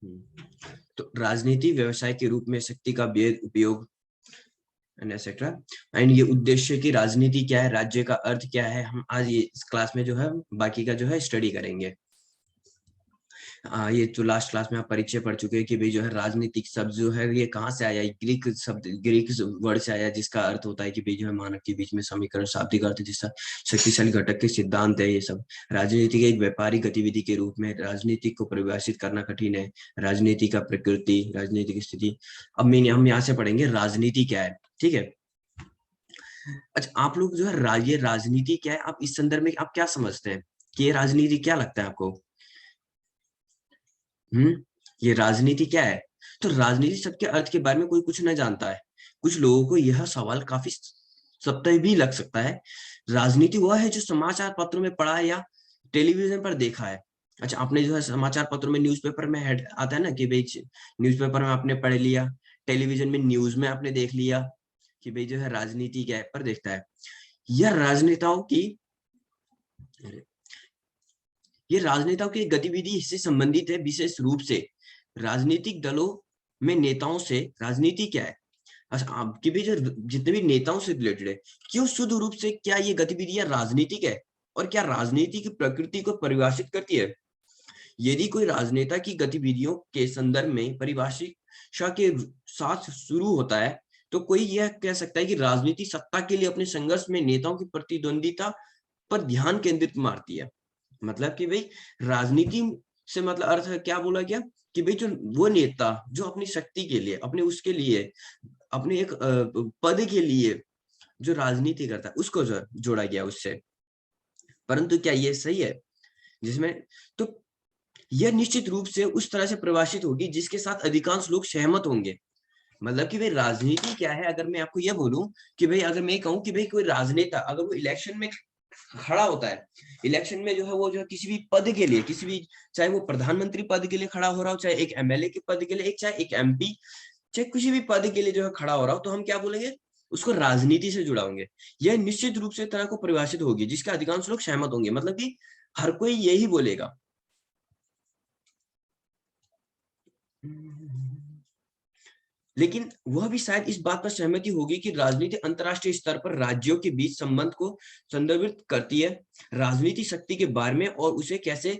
तो राजनीति व्यवसाय के रूप में शक्ति का बेहद उपयोग एंड एक्सेट्रा। एंड ये उद्देश्य की राजनीति क्या है, राज्य का अर्थ क्या है, हम आज ये इस क्लास में जो है बाकी का जो है स्टडी करेंगे। ये तो लास्ट क्लास में आप परिचय पढ़ चुके हैं कि भाई जो है राजनीतिक शब्द जो है ये कहाँ से आया, ग्रीक शब्द, ग्रीक वर्ड से आया, जिसका अर्थ होता है कि भाई जो है मानव के बीच में समीकरण, शाब्दिक अर्थ जिसका शक्तिशाली घटक के सिद्धांत है। ये सब राजनीति के एक व्यापारिक गतिविधि के रूप में राजनीतिक को परिभाषित करना कठिन है। राजनीति का प्रकृति, राजनीतिक स्थिति। अब हम यहाँ से पढ़ेंगे राजनीति क्या है, ठीक है। अच्छा, आप लोग जो है ये राजनीति क्या है, आप इस संदर्भ में आप क्या समझते हैं कि ये राजनीति क्या लगता है आपको? ये राजनीति क्या है? तो राजनीति शब्द के अर्थ के बारे में कोई कुछ नहीं जानता है। कुछ लोगों को यह सवाल काफी सत्य भी लग सकता है। राजनीति वह है जो समाचार पत्रों में पढ़ा है या टेलीविजन पर देखा है। अच्छा, आपने जो है समाचार पत्रों में, न्यूज़पेपर में हेड आता है ना कि भाई न्यूज़पेपर में आपने पढ़ लिया, टेलीविजन में न्यूज में आपने देख लिया कि भाई जो है राजनीति क्या है, पर देखता है। यह राजनेताओं की ये राजनेताओं की गतिविधि से संबंधित है, विशेष रूप से राजनीतिक दलों में नेताओं से। राजनीति क्या है? अच्छा, आपके भी जो जितने भी नेताओं से रिलेटेड है, क्यों शुद्ध रूप से क्या ये गतिविधियां राजनीतिक है और क्या राजनीति की प्रकृति को परिभाषित करती है? यदि कोई राजनेता की गतिविधियों के संदर्भ में परिभाषा के साथ शुरू होता है, तो कोई यह कह सकता है कि राजनीति सत्ता के लिए अपने संघर्ष में नेताओं की प्रतिद्वंदिता पर ध्यान केंद्रित मारती है। मतलब कि भाई राजनीति से मतलब अर्थ है, क्या बोला गया कि भाई जो वो नेता जो अपनी शक्ति के लिए, अपने उसके लिए, अपने एक पद के लिए जो राजनीति करता है उसको जोड़ा गया उससे। परंतु क्या ये सही है? जिसमें तो यह निश्चित रूप से उस तरह से प्रभाषित होगी जिसके साथ अधिकांश लोग सहमत होंगे। मतलब कि भाई राजनीति क्या है, अगर मैं आपको यह बोलूं कि भाई अगर मैं कहूं कि भाई कोई राजनेता अगर वो इलेक्शन में खड़ा होता है, इलेक्शन में जो है वो जो है किसी भी पद के लिए, किसी भी, चाहे वो प्रधानमंत्री पद के लिए खड़ा हो रहा हो, चाहे एक एमएलए के पद के लिए, चाहे एक एमपी, चाहे किसी भी पद के लिए जो है खड़ा हो रहा हो, तो हम क्या बोलेंगे? उसको राजनीति से जुड़ा होंगे। यह निश्चित रूप से तरह को परिभाषित होगी जिसका अधिकांश लोग सहमत होंगे। मतलब कि हर कोई यही बोलेगा। लेकिन वह भी शायद इस बात पर सहमति होगी कि राजनीति अंतरराष्ट्रीय स्तर पर राज्यों के बीच संबंध को संदर्भित करती है। राजनीति शक्ति के बारे में और उसे कैसे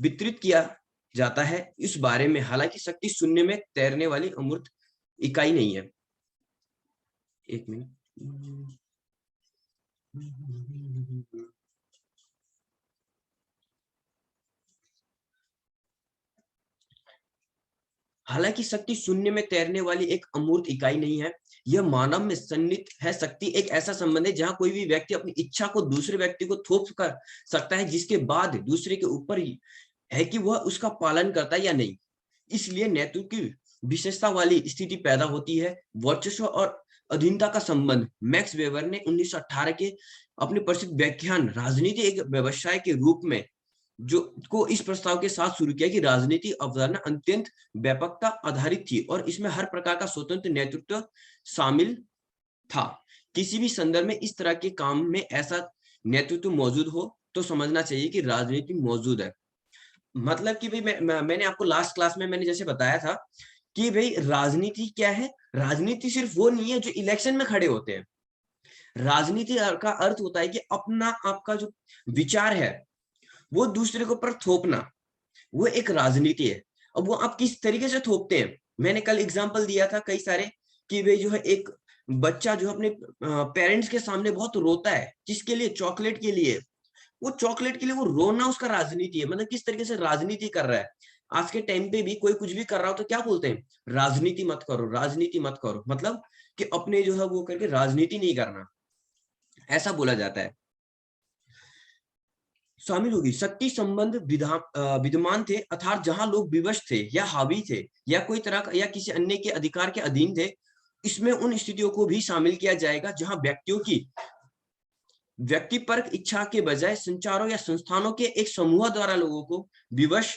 वितरित किया जाता है इस बारे में। हालांकि शक्ति शून्य में तैरने वाली अमूर्त इकाई नहीं है। एक मिनट। हालांकि शक्ति शून्य में तैरने वाली एक अमूर्त इकाई नहीं है। यह मानव में सन्निहित है। शक्ति एक ऐसा संबंध है जहां कोई भी व्यक्ति अपनी इच्छा को दूसरे व्यक्ति को थोप कर सकता है, जिसके बाद दूसरे के ऊपर ही है कि वह उसका पालन करता है या नहीं। इसलिए नेतृत्व की विशेषता वाली स्थिति पैदा होती है। वर्चस्व और अधीनता का संबंध। मैक्स वेबर ने 1918 के अपने प्रसिद्ध व्याख्यान राजनीति एक व्यवसाय के रूप में जो को इस प्रस्ताव के साथ शुरू किया कि राजनीति अवधारणा अत्यंत व्यापकता आधारित थी और इसमें हर प्रकार का स्वतंत्र नेतृत्व शामिल था। किसी भी संदर्भ में इस तरह के काम में ऐसा नेतृत्व मौजूद हो तो समझना चाहिए कि राजनीति मौजूद है। मतलब कि भाई मैंने आपको लास्ट क्लास में मैंने जैसे बताया था कि भाई राजनीति क्या है। राजनीति सिर्फ वो नहीं है जो इलेक्शन में खड़े होते हैं। राजनीति का अर्थ होता है कि अपना आपका जो विचार है वो दूसरे के ऊपर थोपना, वो एक राजनीति है। अब वो आप किस तरीके से थोपते हैं, मैंने कल एग्जांपल दिया था कई सारे कि भाई जो है एक बच्चा जो अपने पेरेंट्स के सामने बहुत रोता है, किसके लिए? चॉकलेट के लिए। वो चॉकलेट के लिए वो रोना उसका राजनीति है। मतलब किस तरीके से राजनीति कर रहा है। आज के टाइम पे भी कोई कुछ भी कर रहा हो तो क्या बोलते हैं? राजनीति मत करो, राजनीति मत करो। मतलब कि अपने जो है वो करके राजनीति नहीं करना, ऐसा बोला जाता है। शामिल होगी शक्ति संबंध विद्यमान थे, अर्थात जहां लोग विवश थे या हावी थे या कोई तरह का या किसी अन्य के अधिकार के अधीन थे। इसमें उन स्थितियों को भी शामिल किया जाएगा जहां व्यक्तियों की व्यक्तिपरक इच्छा के बजाय संचारों या संस्थानों के एक समूह द्वारा लोगों को विवश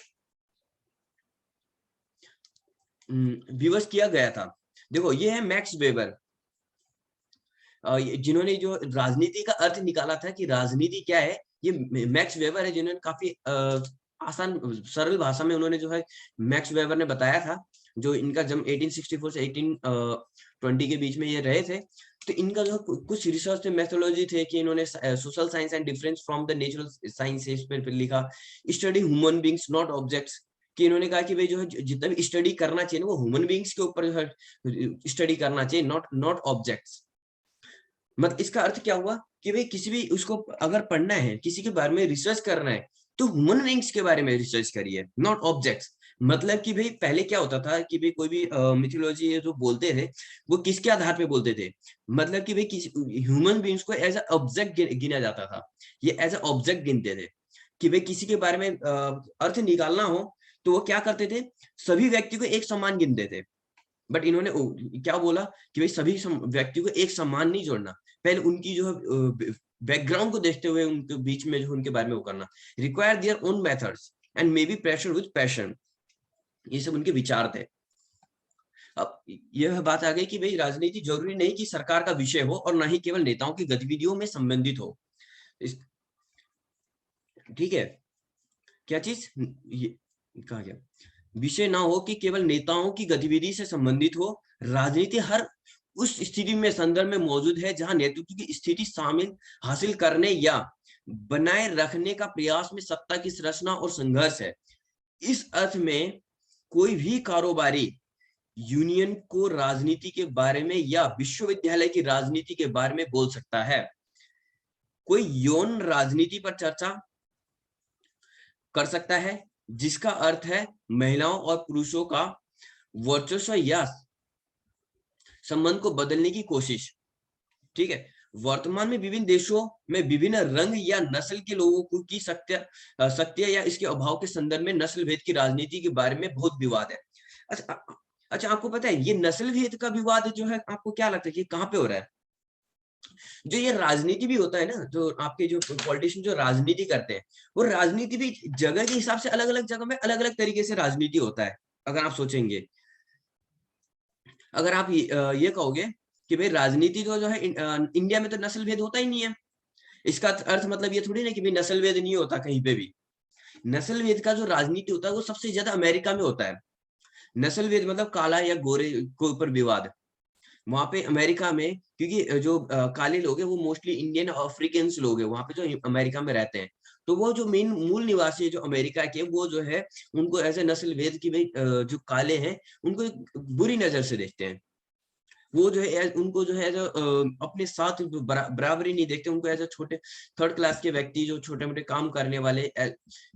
विवश किया गया था। देखो ये है मैक्स वेबर, जिन्होंने जो राजनीति का अर्थ निकाला था कि राजनीति क्या है, ये मैक्स वेबर है जिन्होंने काफी आसान सरल भाषा में उन्होंने जो है मैक्स वेबर ने बताया था, जो इनका जन्म 1864 से 1820 के बीच में ये रहे थे। तो इनका जो कुछ रिसर्च मेथोलॉजी थे कि इन्होंने social science and difference from the natural sciences पे लिखा, study human beings not objects, कि इन्होंने कहा कि भाई जो है जितना भी स्टडी करना चाहिए वो ह्यूमन बींग्स के ऊपर जो है स्टडी करना चाहिए, नॉट नॉट ऑब्जेक्ट्स। मतलब इसका अर्थ क्या हुआ कि भाई किसी भी उसको अगर पढ़ना है, किसी के बारे में रिसर्च करना है, तो ह्यूमन बींग्स के बारे में रिसर्च करिए, नॉट ऑब्जेक्ट्स। मतलब कि भाई पहले क्या होता था कि भाई कोई भी मिथोलॉजी जो बोलते थे वो किसके आधार पे बोलते थे, मतलब कि भाई किसी ह्यूमन बींग्स को एज अ ऑब्जेक्ट गिना जाता था, ये एज अ ऑब्जेक्ट गिनते थे कि भाई किसी के बारे में अर्थ निकालना हो तो वो क्या करते थे, सभी व्यक्ति को एक समान गिनते थे। बट इन्होंने क्या बोला कि भाई सभी व्यक्ति को एक समान नहीं जोड़ना, पहले उनकी जो है बैकग्राउंड को देखते हुए उनके बीच में जो उनके बारे में वो करना, require their own methods and may be pressure with passion, ये सब उनके विचार थे। अब यह बात आ गई कि भाई राजनीति जरूरी नहीं कि सरकार का विषय हो और ना ही केवल नेताओं की गतिविधियों में संबंधित हो। ठीक है, क्या चीज ये कहा गया, विषय ना हो कि केवल नेताओं की गतिविधि से संबंधित हो, राजनीति हर उस स्थिति में संदर्भ में मौजूद है जहां नेतृत्व की स्थिति शामिल हासिल करने या बनाए रखने का प्रयास में सत्ता की संरचना और संघर्ष है। इस अर्थ में कोई भी कारोबारी यूनियन को राजनीति के बारे में या विश्वविद्यालय की राजनीति के बारे में बोल सकता है। कोई यौन राजनीति पर चर्चा कर सकता है जिसका अर्थ है महिलाओं और पुरुषों का वर्चस्व या संबंध को बदलने की कोशिश। ठीक है, वर्तमान में विभिन्न देशों में विभिन्न रंग या नस्ल के लोगों को की सत्य या इसके अभाव के संदर्भ में नस्ल भेद की राजनीति के बारे में बहुत विवाद है। अच्छा अच्छा, आपको पता है ये नस्ल भेद का विवाद जो है, आपको क्या लगता है कि कहाँ पे हो रहा है? जो ये राजनीति भी होता है ना, जो आपके जो पॉलिटिशियन जो राजनीति करते हैं, वो राजनीति भी जगह के हिसाब से अलग अलग जगह में अलग अलग तरीके से राजनीति होता है। अगर आप सोचेंगे, अगर आप ये कहोगे कि भाई राजनीति तो जो है इंडिया में तो नस्ल भेद होता ही नहीं है, इसका अर्थ मतलब ये थोड़ी ना कि भाई नस्ल भेद नहीं होता कहीं पे भी। नस्ल भेद का जो राजनीति होता है वो सबसे ज्यादा अमेरिका में होता है। नस्ल भेद मतलब काला या गोरे के ऊपर विवाद, वहां पे अमेरिका में, क्योंकि जो काले लोग हैं वो मोस्टली इंडियन अफ्रीकन लोग हैं वहां पे जो अमेरिका में रहते हैं, तो वो जो मेन मूल निवासी है जो अमेरिका के, वो जो है उनको ऐसे नस्ल भेद की भाई जो काले हैं उनको एक बुरी नजर से देखते हैं। वो जो है उनको जो है जो अपने साथ बराबरी नहीं देखते, उनको एज छोटे थर्ड क्लास के व्यक्ति जो छोटे मोटे काम करने वाले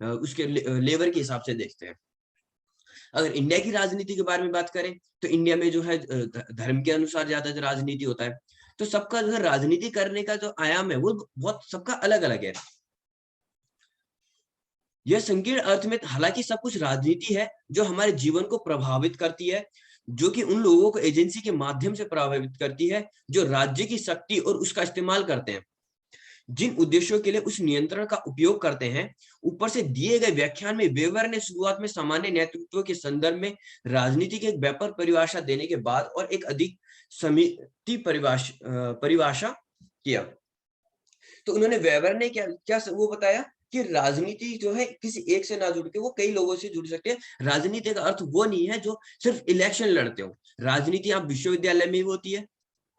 उसके लेबर के हिसाब से देखते हैं। अगर इंडिया की राजनीति के बारे में बात करें तो इंडिया में जो है धर्म के अनुसार ज्यादा राजनीति होता है, तो सबका जो है राजनीति करने का जो आयाम है वो बहुत सबका अलग अलग है। यह संकीर्ण अर्थ में हालांकि सब कुछ राजनीति है जो हमारे जीवन को प्रभावित करती है, जो कि उन लोगों को एजेंसी के माध्यम से प्रभावित करती है जो राज्य की शक्ति और उसका इस्तेमाल करते हैं, जिन उद्देश्यों के लिए उस नियंत्रण का उपयोग करते हैं। ऊपर से दिए गए व्याख्यान में वेबर ने शुरुआत में सामान्य नेतृत्व के संदर्भ में राजनीति की एक व्यापक परिभाषा देने के बाद और एक अधिक समिति परिभाषा किया। तो उन्होंने वेबर ने क्या क्या वो बताया कि राजनीति जो है किसी एक से ना जुड़ के वो कई लोगों से जुड़ सकते हैं। राजनीति का अर्थ वो नहीं है जो सिर्फ इलेक्शन लड़ते हो, राजनीति आप विश्वविद्यालय में भी होती है,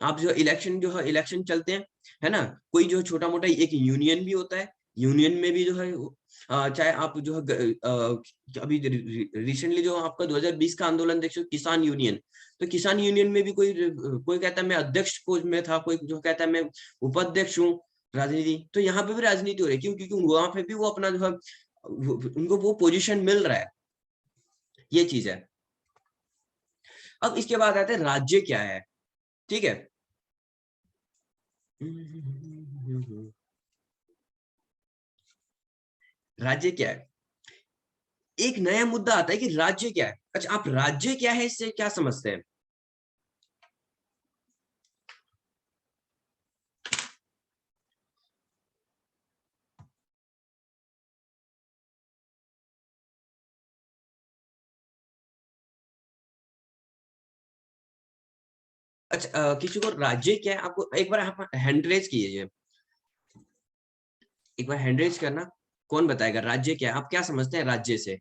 आप जो इलेक्शन जो है इलेक्शन चलते हैं, है ना, कोई जो छोटा मोटा एक यूनियन भी होता है, यूनियन में भी जो है चाहे आप जो है अभी रिसेंटली जो आपका 2020 का आंदोलन देखो किसान यूनियन, तो किसान यूनियन में भी कोई कोई कहता है मैं अध्यक्ष को में था, कोई जो कहता है मैं उपाध्यक्ष हूँ। राजनीति तो यहाँ पे भी राजनीति हो रही है, क्यों? क्योंकि वहां पे भी वो अपना जो है उनको वो पोजीशन मिल रहा है, ये चीज है। अब इसके बाद आते हैं राज्य क्या है। ठीक है, राज्य क्या है, एक नया मुद्दा आता है कि राज्य क्या है। अच्छा, आप राज्य क्या है इससे क्या समझते हैं? अच्छा, किसी को राज्य क्या है, आपको एक बार आप हैंड रेज कीजिए, एक बार हैंड रेज करना। कौन बताएगा राज्य क्या है? आप क्या समझते हैं राज्य से?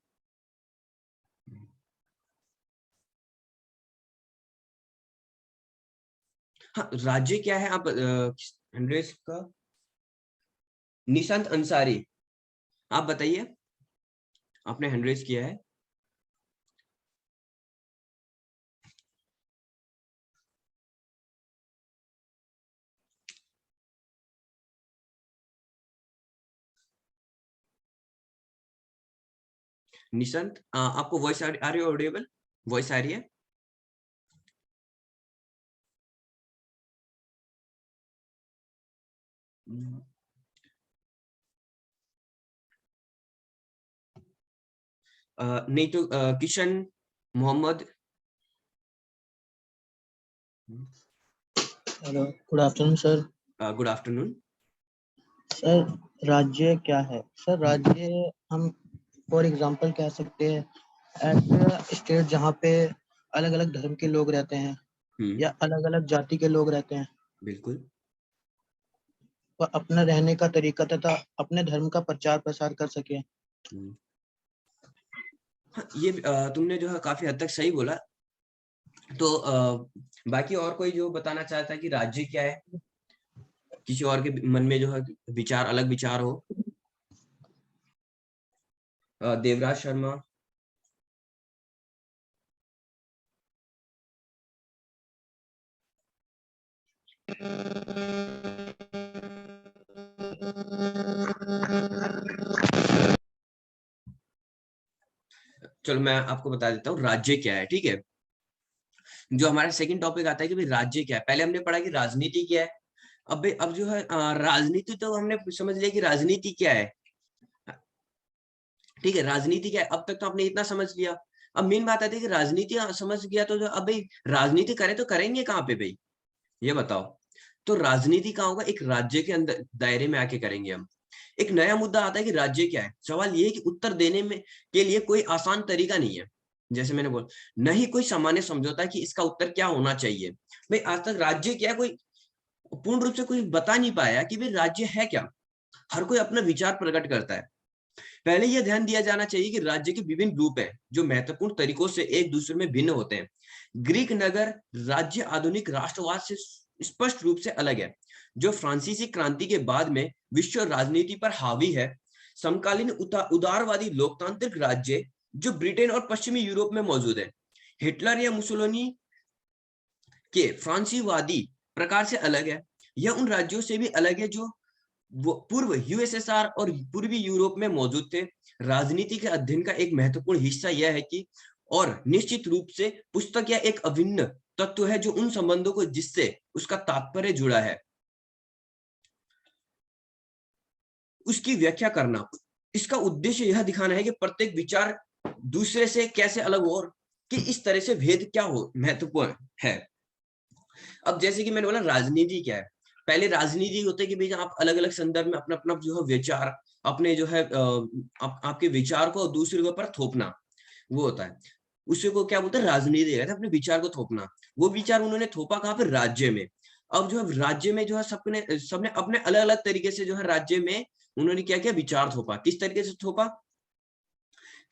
हाँ, राज्य क्या है आप हंड्रेड का? निशांत अंसारी, आप बताइए, आपने हंड्रेड किया है। निशांत, आपको वॉइस आ रही है? ऑडिबल वॉइस आ रही है? नहीं तो Kishan Mohammad. Hello, good afternoon sir. Good afternoon sir, राज्य क्या है? सर, राज्य हम फॉर एग्जांपल कह सकते हैं एट स्टेट जहाँ पे अलग अलग धर्म के लोग रहते हैं या अलग अलग जाति के लोग रहते हैं, बिल्कुल। वह अपना रहने का तरीका तथा अपने धर्म का प्रचार प्रसार कर सके। हाँ, ये तुमने जो है काफी हद तक सही बोला। तो बाकी और कोई जो बताना चाहता है कि राज्य क्या है, किसी और के मन में जो है विचार, अलग विचार हो? देवराज शर्मा। चलो मैं आपको बता देता हूँ राज्य क्या है, ठीक है। जो हमारा सेकंड टॉपिक आता है कि भाई राज्य क्या है। पहले हमने पढ़ा कि राजनीति क्या है। अब जो है राजनीति तो हमने समझ लिया कि राजनीति क्या है, ठीक है। राजनीति क्या है, अब तक तो आपने इतना समझ लिया। अब मेन बात आती है कि राजनीति समझ गया तो अब भाई राजनीति करें तो करेंगे कहाँ पे भाई, ये बताओ। तो राजनीति कहाँ होगा? एक राज्य के अंदर दायरे में आके करेंगे हम। एक नया मुद्दा आता है कि राज्य क्या है। सवाल ये है कि उत्तर देने में के लिए कोई आसान तरीका नहीं है। जैसे मैंने बोला, नहीं कोई सामान्य समझौता कि इसका उत्तर क्या होना चाहिए। भाई आज तक राज्य क्या है, कोई पूर्ण रूप से कोई बता नहीं पाया कि भाई राज्य है क्या। हर कोई अपना विचार प्रकट करता है। पहले यह ध्यान दिया जाना चाहिए कि राज्य के विभिन्न रूप हैं जो महत्वपूर्ण तरीकों से एक दूसरे में भिन्न होते हैं। ग्रीक नगर राज्य आधुनिक राष्ट्रवाद से स्पष्ट रूप से अलग है, जो फ्रांसीसी क्रांति के बाद में विश्व राजनीति पर हावी है। समकालीन उदारवादी लोकतांत्रिक राज्य जो ब्रिटेन और पश्चिमी यूरोप में मौजूद है। हिटलर या मुसोलिनी के फ्रांसीवादी प्रकार से अलग है। यह उन राज्यों से भी अलग है जो वो पूर्व यूएसएसआर और पूर्वी यूरोप में मौजूद थे। राजनीति के अध्ययन का एक महत्वपूर्ण हिस्सा यह है कि, और निश्चित रूप से पुस्तक या एक अभिन्न तत्व है जो उन संबंधों को जिससे उसका तात्पर्य जुड़ा है उसकी व्याख्या करना। इसका उद्देश्य यह दिखाना है कि प्रत्येक विचार दूसरे से कैसे अलग हो और कि इस तरह से भेद क्या हो महत्वपूर्ण है। अब जैसे कि मैंने बोला राजनीति क्या है। पहले राजनीति होता है कि भाई आप अलग अलग संदर्भ में अपना अपना जो है विचार, अपने जो है आपके विचार को दूसरे के ऊपर थोपना, वो होता है। उसी को क्या बोलते हैं? राजनीति कहते हैं, अपने विचार को थोपना। वो विचार उन्होंने थोपा कहाँ पे? राज्य में। अब जो है राज्य में जो है सबने अपने अलग अलग तरीके से जो है राज्य में उन्होंने क्या किया? विचार थोपा। किस तरीके से थोपा?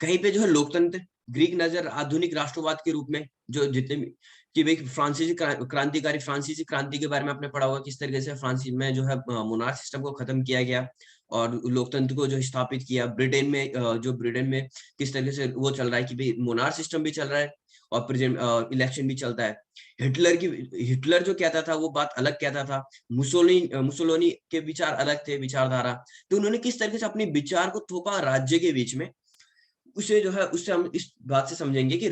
कहीं पे जो है लोकतंत्र, ग्रीक नजर आधुनिक राष्ट्रवाद के रूप में, जो जितने भी कि भाई फ्रांसीसी क्रांतिकारी फ्रांसीसी क्रांति के बारे में आपने पढ़ा होगा, किस तरीके से फ्रांस में जो है मोनार्क सिस्टम को खत्म किया गया और लोकतंत्र को जो स्थापित किया। ब्रिटेन में जो ब्रिटेन में किस तरीके से वो चल रहा है कि भाई मोनार्क सिस्टम भी चल रहा है और प्रेसिडेंट इलेक्शन भी चलता है। हिटलर जो कहता था वो बात अलग कहता था। मुसोलिनी के विचार अलग थे, विचारधारा। तो उन्होंने किस तरीके से अपने विचार को थोपा राज्य के बीच में, उसे जो है उससे हम इस बात से समझेंगे कि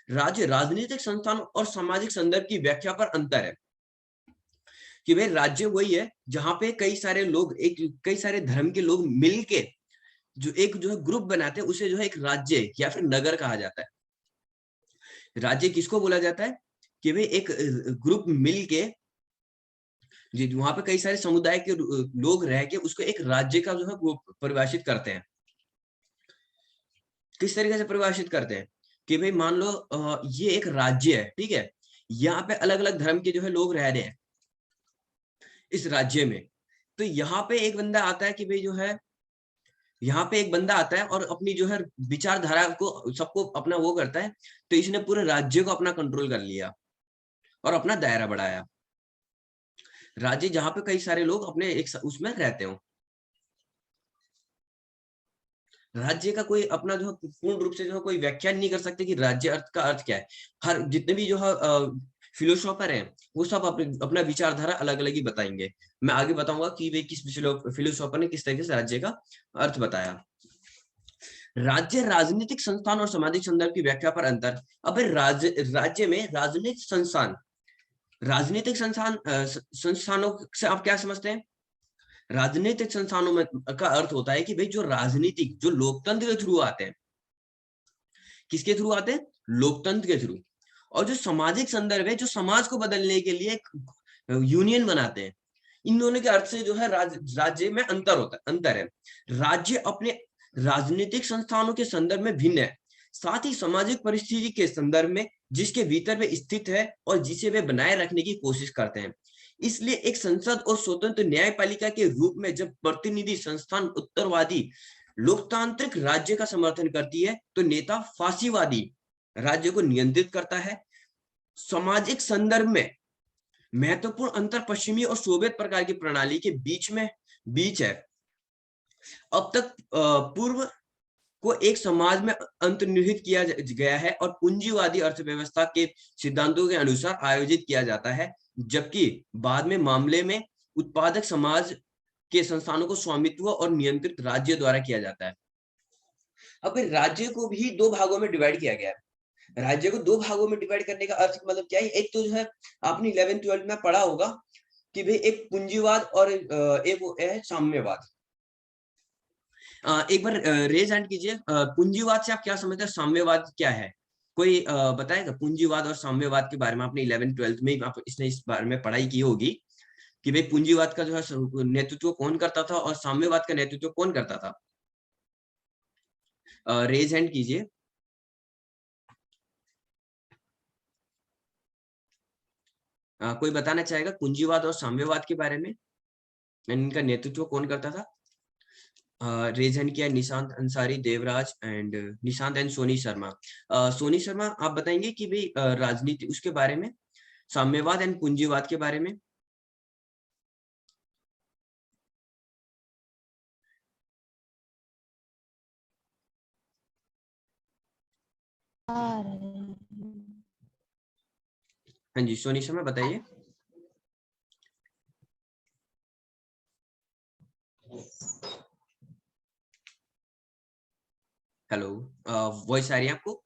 राज्य राजनीतिक संस्थान और सामाजिक संदर्भ की व्याख्या पर अंतर है। कि भाई राज्य वही है जहां पे कई सारे लोग, एक कई सारे धर्म के लोग मिलके जो एक जो है ग्रुप बनाते हैं, उसे जो है एक राज्य या फिर नगर कहा जाता है। राज्य किसको बोला जाता है? कि भाई एक ग्रुप मिलके वहां पे कई सारे समुदाय के लोग रह के उसको एक राज्य का जो है वो परिभाषित करते हैं। किस तरीके से परिभाषित करते हैं? कि भाई मान लो ये एक राज्य है, ठीक है। यहाँ पे अलग अलग धर्म के जो है लोग रह रहे हैं इस राज्य में। तो यहाँ पे एक बंदा आता है कि भाई जो है यहाँ पे एक बंदा आता है और अपनी जो है विचारधारा को सबको अपना वो करता है, तो इसने पूरे राज्य को अपना कंट्रोल कर लिया और अपना दायरा बढ़ाया। राज्य जहाँ पे कई सारे लोग अपने एक उसमें रहते हो। राज्य का कोई अपना जो पूर्ण रूप से जो कोई व्याख्या नहीं कर सकते कि राज्य अर्थ का अर्थ क्या है। हर जितने भी जो है फिलोसोफर हैं वो सब अपना विचारधारा अलग अलग ही बताएंगे। मैं आगे बताऊंगा कि वे किस फिलोसोफर ने किस तरीके से राज्य का अर्थ बताया। राज्य राजनीतिक संस्थान और सामाजिक संदर्भ की व्याख्या पर अंतर। अब राज्य में राजनीतिक संस्थान, राजनीतिक संस्थानों से आप क्या समझते हैं? राजनीतिक संस्थानों में का अर्थ होता है कि भाई जो राजनीतिक, जो लोकतंत्र के थ्रू आते हैं। किसके थ्रू आते हैं? लोकतंत्र के थ्रू। और जो सामाजिक संदर्भ है, जो समाज को बदलने के लिए एक यूनियन बनाते हैं। इन दोनों के अर्थ से जो है राज्य में अंतर है। राज्य अपने राजनीतिक संस्थानों के संदर्भ में भिन्न है, साथ ही सामाजिक परिस्थिति के संदर्भ में जिसके भीतर वे स्थित है और जिसे वे बनाए रखने की कोशिश करते हैं। इसलिए एक संसद और स्वतंत्र न्यायपालिका के रूप में जब प्रतिनिधि संस्थान उत्तरवादी लोकतांत्रिक राज्य का समर्थन करती है, तो नेता फांसीवादी राज्य को नियंत्रित करता है। सामाजिक संदर्भ में महत्वपूर्ण अंतर पश्चिमी और सोवियत प्रकार की प्रणाली के बीच है। अब तक पूर्व को एक समाज में अंतर्निहित किया गया है और पूंजीवादी अर्थव्यवस्था के सिद्धांतों के अनुसार आयोजित किया जाता है, जबकि बाद में मामले में उत्पादक समाज के संस्थानों को स्वामित्व और नियंत्रित राज्य द्वारा किया जाता है। अब राज्य को भी दो भागों में डिवाइड किया गया है। राज्य को दो भागों में डिवाइड करने का अर्थ मतलब क्या है? एक तो जो है आपने 11th-12th में पढ़ा होगा कि भाई एक पूंजीवाद और एक वो है साम्यवाद। एक बार रेज हैंड कीजिए, पूंजीवाद से आप क्या समझते हैं, साम्यवाद क्या है? कोई बताएगा पूंजीवाद और साम्यवाद के बारे में? आपने 11th-12th में आप इसने इस बारे में पढ़ाई की होगी कि भाई पूंजीवाद का जो है नेतृत्व कौन करता था और साम्यवाद का नेतृत्व कौन करता था। रेज हैंड कीजिए। कोई बताना चाहेगा पूंजीवाद और साम्यवाद के बारे में, इनका नेतृत्व कौन करता था? रेज हैंड किया निशांत अंसारी, देवराज एंड निशांत एंड सोनी शर्मा। सोनी शर्मा आप बताएंगे कि भाई राजनीति उसके बारे में, साम्यवाद एंड पूंजीवाद के बारे में। हाँ जी सोनी शर्मा बताइए। हेलो, वॉइस आ रही है आपको?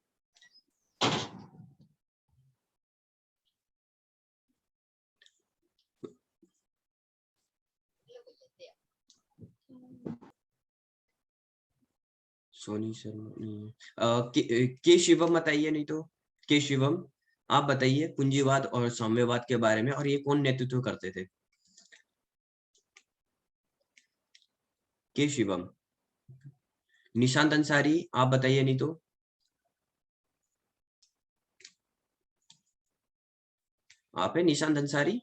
सोनी शर्मा के शिवम बताइए, नहीं तो के शिवम आप बताइए पूंजीवाद और साम्यवाद के बारे में, और ये कौन नेतृत्व करते थे? के शिवम। निशांत अंसारी आप बताइए, नहीं तो आप है Nishant Ansari.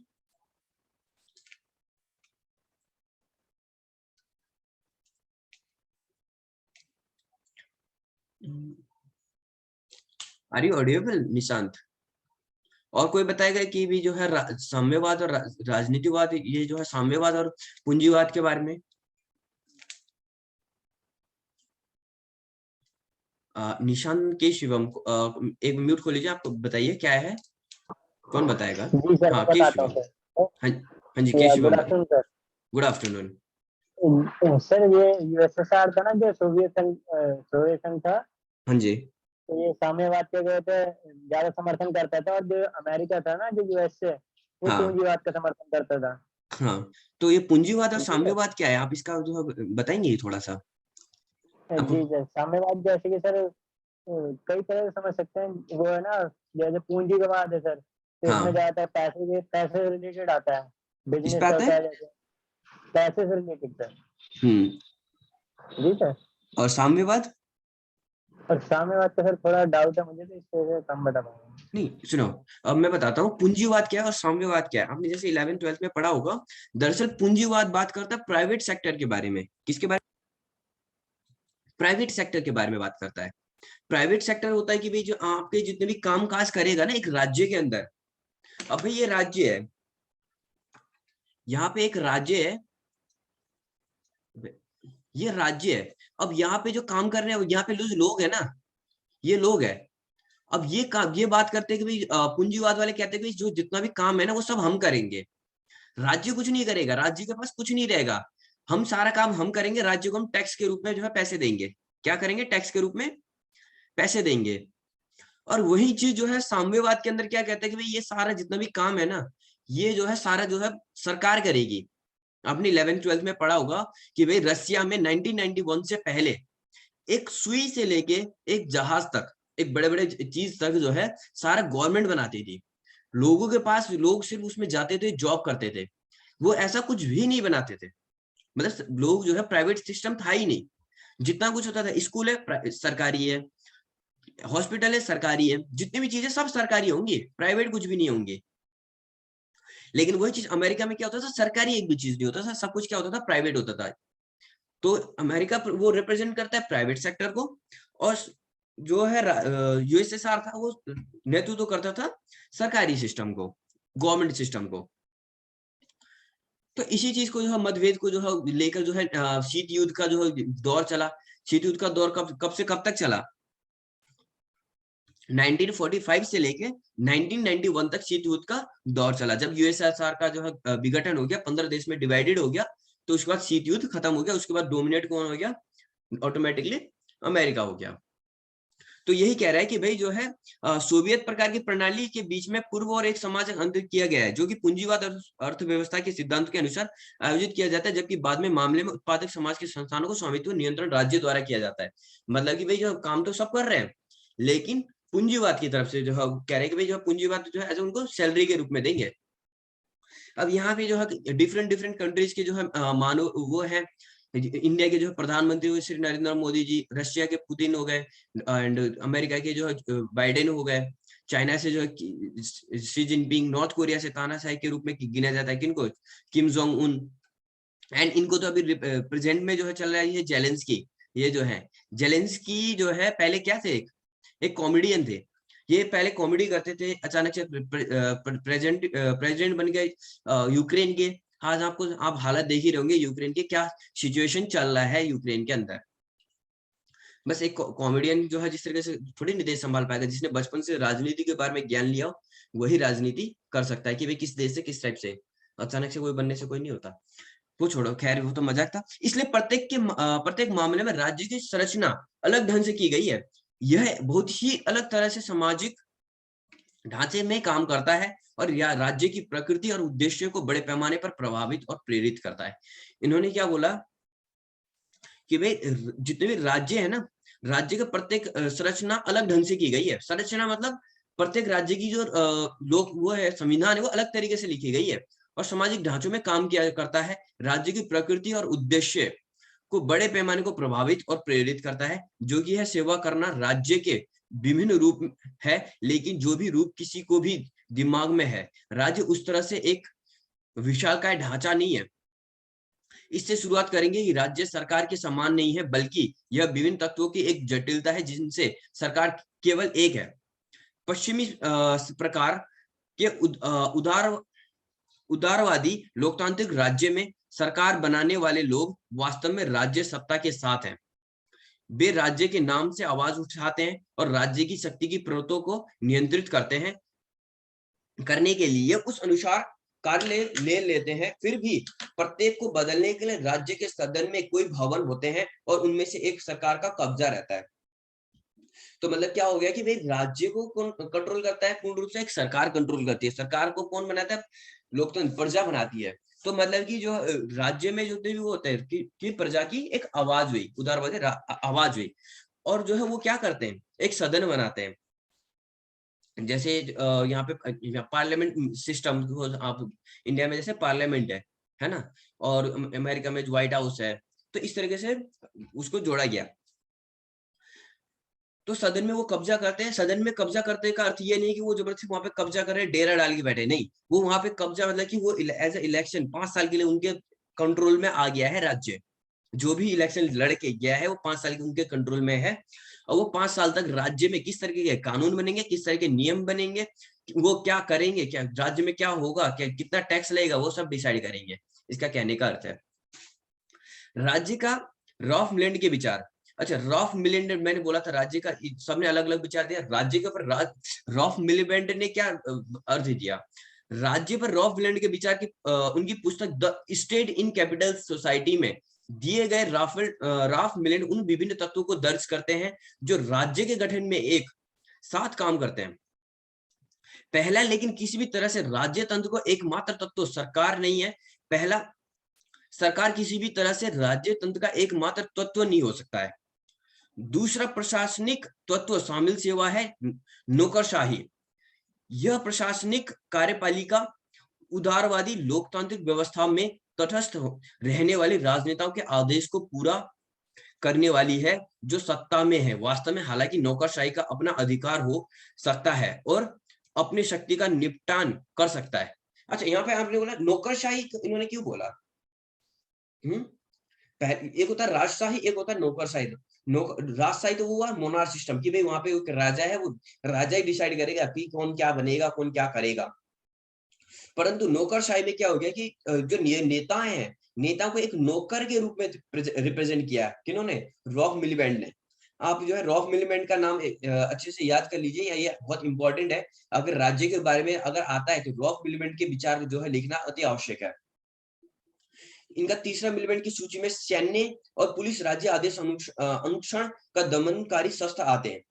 Are you audible Nishant? और कोई बताएगा कि भी जो है साम्यवाद और राजनीतिवाद, ये जो है साम्यवाद और पूंजीवाद के बारे में? निशांत के शिवम एक म्यूट खोल लीजिए, आपको बताइए क्या है, कौन बताएगा? जी सर, हाँ मैं के बताता हूँ शिवम। सर। हाँ जी के गुड शिवम बताइए। Afternoon sir. Good afternoon. Sir ये यूएसएसआर था ना, जो सोवियत संघ था, हाँ जी। तो ये साम्यवाद के जो थे ज्यादा समर्थन करता था, और जो अमेरिका था ना, जो यूएस से, वो हाँ पूंजीवाद का समर्थन करता था। हाँ, तो ये पूंजीवाद और ठीक है साम्यवाद क्या है, आप इसका जो है बताएंगे थोड़ा सा आपको? जी सर। साम्यवाद जैसे कि सर कई तरह से समझ सकते हैं। वो है ना, जैसे पूंजीवाद है सर, तो इसमें हाँ, ज्यादातर पैसे से रिलेटेड आता है, किस बिजनेस पे आता होता है? है जैसे, पैसे से रिलेटेड सर। हम्म। जी सर। और साम्यवाद? और साम्यवाद का सर थोड़ा डाउट है मुझे, तो इस वजह से कम बता पाऊंगा। नहीं सुनो, अब मैं बताता हूँ पूंजीवाद क्या है और साम्यवाद क्या है। आपने जैसे 11th-12th में पढ़ा होगा। दरअसल पूंजीवाद बात करता है प्राइवेट सेक्टर के बारे में। किसके बारे प्राइवेट सेक्टर के बारे में बात करता है। प्राइवेट सेक्टर होता है कि भाई जो आपके जितने भी काम काज करेगा ना एक राज्य के अंदर, अब भाई ये राज्य है, यहाँ पे एक राज्य है, ये राज्य है, अब यहाँ पे जो काम कर रहे हैं यहाँ पे जो लोग है ना, ये लोग है। अब ये बात करते हैं कि भाई पूंजीवाद वाले कहते हैं कि जो जितना भी काम है ना वो सब हम करेंगे, राज्य कुछ नहीं करेगा, राज्य के पास कुछ नहीं रहेगा, हम सारा काम हम करेंगे, राज्य को हम टैक्स के रूप में जो है पैसे देंगे। क्या करेंगे? टैक्स के रूप में पैसे देंगे। और वही चीज जो है साम्यवाद के अंदर क्या कहता है कि भाई ये सारा जितना भी काम है ना, ये जो है सारा जो है सरकार करेगी। आपने 11th-12th में पढ़ा होगा कि भाई रसिया में 1991 से पहले एक सुई से लेके एक जहाज तक, एक बड़े बड़े चीज तक जो है सारा गवर्नमेंट बनाती थी। लोगों के पास, लोग सिर्फ उसमें जाते थे, जॉब करते थे, वो ऐसा कुछ भी नहीं बनाते थे। मतलब लोग जो है प्राइवेट सिस्टम था ही नहीं, जितना कुछ होता था, स्कूल है सरकारी है, हॉस्पिटल है सरकारी है, जितनी भी चीजें सब सरकारी होंगी, प्राइवेट कुछ भी नहीं होंगे। लेकिन वही चीज अमेरिका में क्या होता था, सरकारी एक भी चीज नहीं होता था, सब कुछ क्या होता था, प्राइवेट होता था। तो अमेरिका वो रिप्रेजेंट करता है प्राइवेट सेक्टर को, और जो है यूएसएसआर था वो नेतृत्व करता था सरकारी सिस्टम को, गवर्नमेंट सिस्टम को। तो इसी चीज को जो है मतभेद को जो है लेकर जो है शीत युद्ध का जो है दौर चला। शीत युद्ध का दौर कब से कब तक चला? 1945 से लेके 1991 तक शीत युद्ध का दौर चला। जब यूएसएसआर का जो है विघटन हो गया, 15 देश में डिवाइडेड हो गया, तो उसके बाद शीत युद्ध खत्म हो गया। उसके बाद डोमिनेट कौन हो गया? ऑटोमेटिकली अमेरिका हो गया। तो यही कह रहा है कि भाई जो है सोवियत प्रकार की प्रणाली के बीच में पूर्व और एक समाज अंतर किया गया है, जो कि पूंजीवाद अर्थव्यवस्था के सिद्धांत के अनुसार आयोजित किया जाता है, जबकि बाद में मामले में उत्पादक समाज के संस्थानों को स्वामित्व नियंत्रण राज्य द्वारा किया जाता है। मतलब कि भाई जो काम तो सब कर रहे हैं, लेकिन पूंजीवाद की तरफ से जो है कह रहे हैं कि भाई जो पूंजीवाद जो है उनको सैलरी के रूप में देंगे। अब यहाँ पे जो है डिफरेंट कंट्रीज के जो है मानव वो है, इंडिया के जो प्रधानमंत्री हुए श्री नरेंद्र मोदी जी, रशिया के पुतिन हो गए, एंड अमेरिका के जो है बाइडेन हो गए, चाइना से जो है शी जिनपिंग, नॉर्थ कोरिया से तानाशाही के रूप में गिना जाता है किनको? Kim Jong Un. एंड इनको तो अभी प्रेजेंट में जो है चल रहा है ये जेलेंस्की। ये जो है जेलेंस्की जो है पहले क्या थे? एक कॉमेडियन थे। ये पहले कॉमेडी करते थे, अचानक से प्रेसिडेंट बन गए यूक्रेन के। आज आप हालत देख ही रहे होंगे यूक्रेन के, क्या सिचुएशन चल रहा है यूक्रेन के अंदर। बस एक कॉमेडियन जो है जिस तरीके से थोड़ी नहीं देश संभाल पाएगा, जिसने बचपन से राजनीति के बारे में ज्ञान लिया वही राजनीति कर सकता है कि भाई किस देश से किस टाइप से, अचानक से कोई बनने से कोई नहीं होता। वो छोड़ो, खैर वो तो मजाक था। इसलिए प्रत्येक मामले में राज्य की संरचना अलग ढंग से की गई है। यह बहुत ही अलग तरह से सामाजिक ढांचे में काम करता है और या राज्य की प्रकृति और उद्देश्य को बड़े पैमाने पर प्रभावित और प्रेरित करता है। इन्होंने क्या बोला कि भाई जितने भी राज्य है ना, राज्य का प्रत्येक संरचना अलग ढंग से की गई है। संरचना मतलब प्रत्येक राज्य की जो लोग वो है, संविधान है, वो अलग तरीके से लिखी गई है और सामाजिक ढांचों में काम किया करता है। राज्य की प्रकृति और उद्देश्य को बड़े पैमाने को प्रभावित और प्रेरित करता है, जो कि है सेवा करना। राज्य के विभिन्न रूप है, लेकिन जो भी रूप किसी को भी दिमाग में है, राज्य उस तरह से एक विशालकाय ढांचा नहीं है। इससे शुरुआत करेंगे कि राज्य सरकार के समान नहीं है, बल्कि यह विभिन्न तत्वों की एक जटिलता है, जिनसे सरकार केवल एक है। पश्चिमी प्रकार के उदारवादी लोकतांत्रिक राज्य में सरकार बनाने वाले लोग वास्तव में राज्य सत्ता के साथ हैं। वे राज्य के नाम से आवाज उठाते हैं और राज्य की शक्ति की प्रवृत्तियों को नियंत्रित करते हैं। करने के लिए उस अनुसार कार्य ले लेते हैं। फिर भी प्रत्येक को बदलने के लिए राज्य के सदन में कोई भवन होते हैं और उनमें से एक सरकार का कब्जा रहता है। तो मतलब क्या हो गया कि भाई राज्य को कौन कंट्रोल करता है? पूर्ण रूप से एक सरकार कंट्रोल करती है। सरकार को कौन बनाता है? लोकतंत्र, प्रजा बनाती है। तो मतलब कि जो राज्य में जो भी होता है कि प्रजा की एक आवाज हुई, उदारवादी आवाज हुई, और जो है वो क्या करते हैं, एक सदन बनाते हैं। जैसे यहाँ पे पार्लियामेंट सिस्टम, आप इंडिया में जैसे पार्लियामेंट है ना, और अमेरिका में व्हाइट हाउस है, तो इस तरीके से उसको जोड़ा गया। तो सदन में वो कब्जा करते हैं। सदन में कब्जा करते का अर्थ ये नहीं कि वो जबरदस्ती वहां पे कब्जा कर रहे, डेरा डाल के बैठे, नहीं। वो वहां पे कब्जा मतलब कि वो एज ए इलेक्शन 5 साल के लिए उनके कंट्रोल में आ गया है राज्य। जो भी इलेक्शन लड़के गया है वो 5 साल के उनके कंट्रोल में है, और वो 5 साल तक राज्य में किस तरीके के कानून बनेंगे, किस तरह के नियम बनेंगे, वो क्या करेंगे, क्या राज्य में क्या होगा, क्या कितना टैक्स लगेगा, वो सब डिसाइड करेंगे। इसका कहने का अर्थ है राज्य का रॉफ मिलेंड के विचार। अच्छा, रॉफ मिलेंड मैंने बोला था राज्य का, सबने अलग अलग विचार दिया। राज्य के ऊपर रॉफ मिलिबेंड ने क्या अर्थ दिया? राज्य पर रॉफ मिलेंड के विचार की उनकी पुस्तक the state in capital society में दिए गए राफ मिलेंड उन विभिन्न तत्वों को दर्ज करते हैं जो राज्य के गठन में एक साथ काम करते हैं। पहला, लेकिन किसी भी तरह से राज्य तंत्र को एकमात्र तत्व सरकार नहीं है। पहला, सरकार किसी भी तरह से राज्य तंत्र का एकमात्र तत्व नहीं हो सकता है। दूसरा, प्रशासनिक तत्व शामिल सेवा है नौकरशाही। यह प्रशासनिक कार्यपालिका उदारवादी लोकतांत्रिक व्यवस्था में तटस्थ रहने वाले राजनेताओं के आदेश को पूरा करने वाली है जो सत्ता में है वास्तव में। हालांकि नौकरशाही का अपना अधिकार हो सकता है और अपनी शक्ति का निपटान कर सकता है। अच्छा, यहाँ पे आपने बोला नौकरशाही, इन्होंने क्यों बोला? एक होता है राजशाही, एक होता है नौकरशाही। राजशाही तो वो हुआ मोनार्क सिस्टम की भाई वहां पे एक राजा है, वो राजा ही डिसाइड करेगा कि कौन क्या बनेगा, कौन क्या करेगा। परंतु नौकरशाही में क्या हो गया कि जो नेता हैं, नेता को एक नौकर के रूप में रिप्रेजेंट किया। किन्होंने? रॉफ मिलिबेंड ने। आप जो है रॉफ मिलिबेंड का नाम अच्छे से याद कर लीजिए, ये बहुत इंपॉर्टेंट है। अगर राज्य के बारे में अगर आता है तो रॉफ मिलिबेंड के विचार जो है लिखना अति आवश्यक है। इनका तीसरा मिलिबेंड की सूची में सैन्य और पुलिस राज्य आदेश अनुक्षण का दमनकारी शस्त्र आते हैं।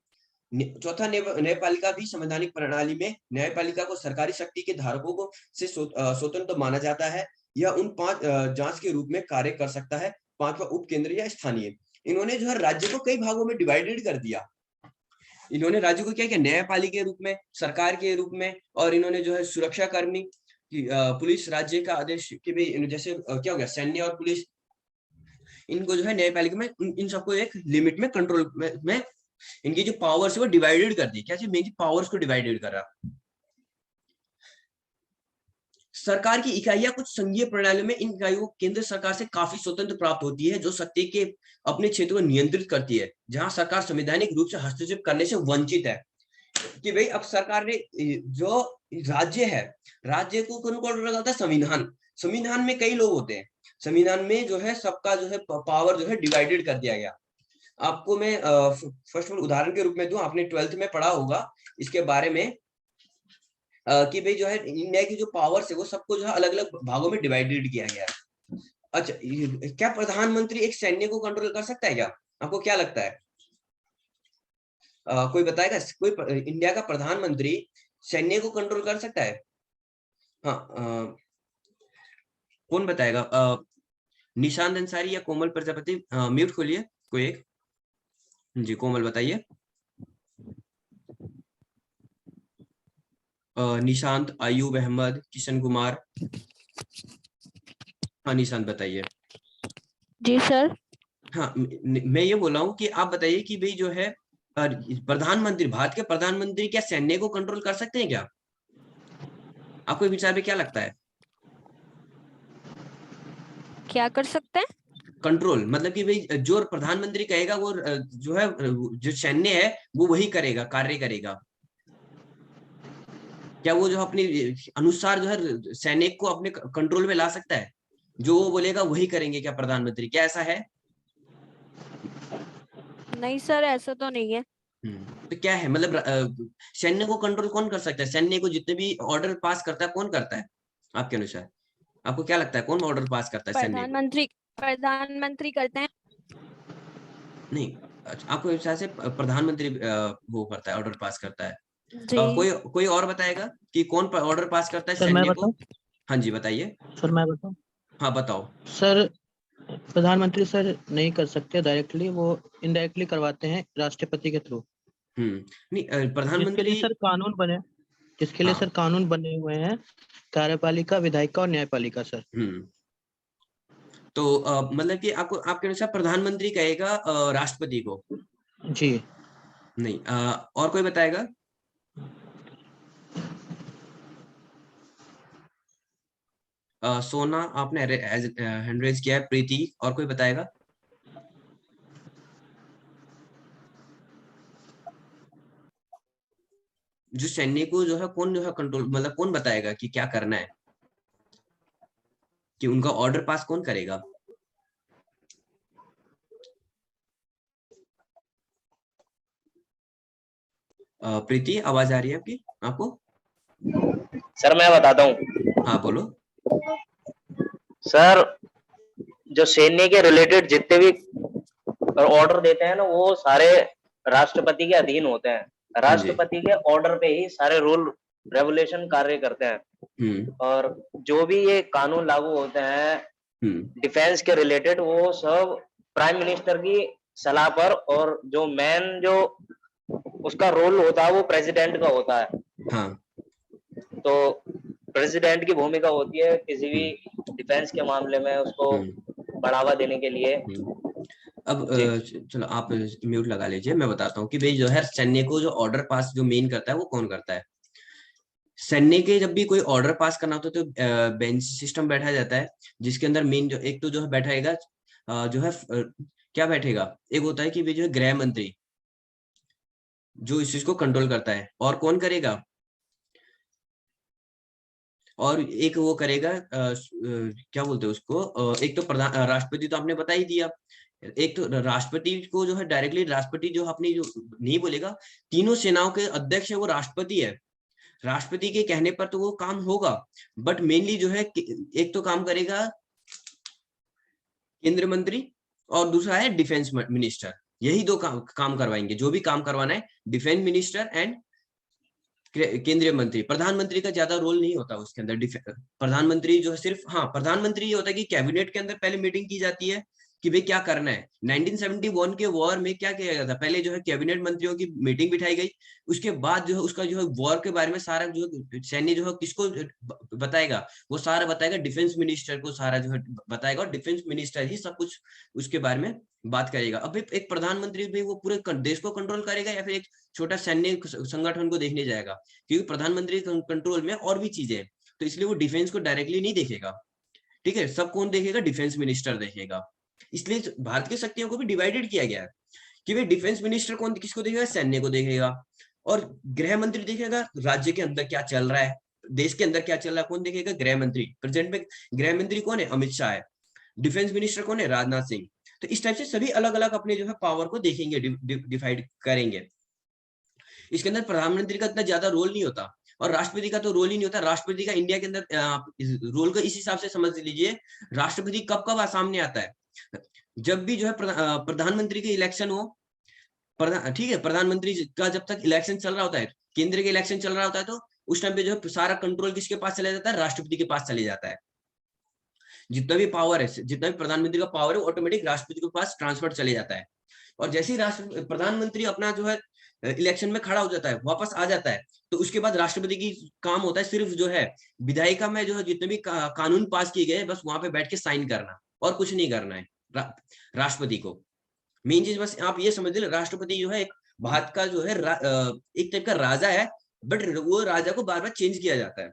चौथा, न्यायपालिका भी संवैधानिक प्रणाली में न्यायपालिका को सरकारी शक्ति के धारकों को से स्वतंत्र माना जाता है। यह उन 5 जांच के रूप में कार्य कर सकता है। 5वां, उप केंद्रीय या स्थानीय। इन्होंने जो है राज्य को कई भागों में डिवाइडेड कर दिया। इन्होंने राज्य को क्या किया? न्यायपालिका के रूप में, सरकार के रूप में, और इन्होंने जो है सुरक्षा कर्मी कि पुलिस राज्य का आदेश कि भाई जैसे क्या हो गया सैन्य और पुलिस, इनको जो है न्यायपालिका में इन सबको एक लिमिट में कंट्रोल में इनकी जो पावर्स है वो डिवाइडेड कर दी। क्या चीज? मेन पावर्स को डिवाइडेड कर रहा। सरकार की इकाइयां कुछ संघीय प्रणालियों में इन इकाइयों को केंद्र सरकार से काफी स्वतंत्र प्राप्त होती है जो शक्ति के अपने क्षेत्र को नियंत्रित करती है, जहां सरकार संवैधानिक रूप से हस्तक्षेप करने से वंचित है। कि भाई अब सरकार ने जो राज्य है, राज्य को कौन कंट्रोल करता है? संविधान। संविधान में कई लोग होते हैं, संविधान में जो है सबका जो है पावर जो है डिवाइडेड कर दिया गया। आपको मैं फर्स्ट ऑफ ऑल उदाहरण के रूप में दूं, आपने 12th में पढ़ा होगा इसके बारे में कि भाई जो है इंडिया की जो पावर्स है वो सबको जो है अलग अलग भागों में डिवाइडेड किया गया है। अच्छा, क्या प्रधानमंत्री एक सैन्य को कंट्रोल कर सकता है क्या? आपको क्या लगता है? कोई बताएगा? कोई इंडिया का प्रधानमंत्री सैन्य को कंट्रोल कर सकता है? हाँ, कौन बताएगा? निशांत अंसारी या कोमल प्रजापति? म्यूट खोलिए कोई एक। जी, कोमल बताइए। निशांत, आयूब अहमद, किशन कुमार। हाँ, निशांत बताइए। जी सर। हाँ, मैं ये बोला हूँ कि आप बताइए कि भाई जो है प्रधानमंत्री, भारत के प्रधानमंत्री क्या सैन्य को कंट्रोल कर सकते हैं क्या? आपको विचार में क्या लगता है? क्या कर सकते हैं? कंट्रोल मतलब कि भाई जो प्रधानमंत्री कहेगा वो जो है जो सैन्य है वो वही करेगा, कार्य करेगा। क्या वो जो अपने अनुसार जो है सैनिक को अपने कंट्रोल में ला सकता है? जो वो बोलेगा वही करेंगे क्या प्रधानमंत्री? क्या ऐसा है? नहीं सर, ऐसा तो नहीं है। तो क्या है मतलब सैन्य को कंट्रोल कौन कर सकता है? सैन्य को जितने भी ऑर्डर पास करता है कौन करता है आपके अनुसार? आपको क्या लगता है कौन ऑर्डर पास करता है सैन्य को? प्रधानमंत्री करते हैं। नहीं, आपको हिसाब से प्रधानमंत्री वो करता है, ऑर्डर पास करता है। कोई और बताएगा कि कौन ऑर्डर पास करता है सैन्य को? हाँ जी, बताइए। सर मैं बताऊं? हाँ, बताओ। सर प्रधानमंत्री सर नहीं कर सकते डायरेक्टली, वो इनडायरेक्टली करवाते हैं राष्ट्रपति के थ्रू। नहीं, जिसके प्रधानमंत्री लिए सर कानून बने, जिसके लिए सर कानून बने हुए हैं, कार्यपालिका, विधायिका और न्यायपालिका सर। तो मतलब कि आपको आपके अनुसार प्रधानमंत्री कहेगा राष्ट्रपति को? जी नहीं, और कोई बताएगा? सोना आपने हैंड रेज किया है। प्रीति, और कोई बताएगा? जो सैन्य को जो है कौन जो है कंट्रोल, मतलब कौन बताएगा कि क्या करना है, कि उनका ऑर्डर पास कौन करेगा? प्रीति, आवाज आ रही है आपकी, आपको? सर मैं बताता हूँ हाँ बोलो। सर, जो सैन्य के रिलेटेड जितने भी ऑर्डर देते हैं ना, वो सारे राष्ट्रपति के अधीन होते हैं। हाँ जी। राष्ट्रपति के ऑर्डर पे ही सारे रूल रेगुलेशन कार्य करते हैं। और जो भी ये कानून लागू होते हैं डिफेंस के रिलेटेड, वो सब प्राइम मिनिस्टर की सलाह पर, और जो मेन जो उसका रोल होता है वो प्रेसिडेंट का होता है। हाँ। तो प्रेसिडेंट की भूमिका होती है किसी भी डिफेंस के मामले में उसको बढ़ावा देने के लिए। अब चलो आप म्यूट लगा लीजिए, मैं बताता हूँ कि भाई जो है सैन्य को जो ऑर्डर पास जो मेन करता है वो कौन करता है। सैन्य के जब भी कोई ऑर्डर पास करना होता है तो बेंच सिस्टम बैठा जाता है, जिसके अंदर मेन जो एक तो जो है बैठाएगा जो है क्या बैठेगा, एक होता है कि वे जो है गृह मंत्री, जो इस चीज को कंट्रोल करता है, और कौन करेगा, और एक वो करेगा क्या बोलते हैं उसको, एक तो प्रधान राष्ट्रपति तो आपने बता ही दिया, एक तो राष्ट्रपति को जो है डायरेक्टली राष्ट्रपति जो अपनी जो नहीं बोलेगा, तीनों सेनाओं के अध्यक्ष है वो राष्ट्रपति है, राष्ट्रपति के कहने पर तो वो काम होगा, बट मेनली जो है एक तो काम करेगा केंद्रीय मंत्री और दूसरा है डिफेंस मिनिस्टर, यही दो काम करवाएंगे, जो भी काम करवाना है डिफेंस मिनिस्टर एंड केंद्रीय मंत्री। प्रधानमंत्री का ज्यादा रोल नहीं होता उसके अंदर, प्रधानमंत्री जो है सिर्फ, हाँ प्रधानमंत्री ये होता है कि कैबिनेट के अंदर पहले मीटिंग की जाती है कि भाई क्या करना है। 1971 के वॉर में क्या किया गया था, पहले जो है कैबिनेट मंत्रियों की मीटिंग बिठाई गई, उसके बाद जो है उसका जो है वॉर के बारे में सारा जो है सैन्य जो है किसको बताएगा, वो सारा बताएगा डिफेंस मिनिस्टर को, सारा जो है बताएगा, और डिफेंस मिनिस्टर ही सब कुछ उसके बारे में बात करेगा। अब एक प्रधानमंत्री भी वो पूरे देश को कंट्रोल करेगा या फिर एक छोटा सैन्य संगठन को देखने जाएगा, क्योंकि प्रधानमंत्री कंट्रोल में और भी चीजें हैं, तो इसलिए वो डिफेंस को डायरेक्टली नहीं देखेगा। ठीक है, सब कौन देखेगा, डिफेंस मिनिस्टर देखेगा। इसलिए भारत की शक्तियों को भी डिवाइडेड किया गया है कि भाई डिफेंस मिनिस्टर कौन किसको देखेगा, सैन्य को देखेगा, और गृह मंत्री देखेगा राज्य के अंदर क्या चल रहा है, देश के अंदर क्या चल रहा है, कौन देखेगा, गृह मंत्री। प्रेजेंट में गृह मंत्री कौन है, अमित शाह है। डिफेंस मिनिस्टर कौन है, राजनाथ सिंह। तो इस टाइप से सभी अलग अलग अपने जो है पावर को देखेंगे, डिवाइड करेंगे। इसके अंदर प्रधानमंत्री का इतना ज्यादा रोल नहीं होता, और राष्ट्रपति का तो रोल ही नहीं होता। राष्ट्रपति का इंडिया के अंदर रोल को इस हिसाब से समझ लीजिए, राष्ट्रपति कब कब सामने आता है, जब भी जो है प्रधानमंत्री के इलेक्शन हो, ठीक है, प्रधानमंत्री का जब तक इलेक्शन चल रहा होता है, केंद्र के इलेक्शन चल रहा होता है, तो उस टाइम पे जो है सारा कंट्रोल किसके पास चला जाता है, राष्ट्रपति के पास चले जाता है। जितना भी पावर है, जितना भी प्रधानमंत्री का पावर है, ऑटोमेटिक राष्ट्रपति के पास ट्रांसफर चले जाता है। और जैसे ही प्रधानमंत्री अपना जो है इलेक्शन में खड़ा हो जाता है, वापस आ जाता है, तो उसके बाद राष्ट्रपति की काम होता है सिर्फ जो है विधायिका में जो है जितने भी कानून पास किए गए, बस वहां पे बैठ के साइन करना, और कुछ नहीं करना है राष्ट्रपति को। मेन चीज बस आप ये समझ लीजिए, राष्ट्रपति जो है एक भारत का जो है एक टाइप का राजा है, बट वो राजा को बार बार चेंज किया जाता है।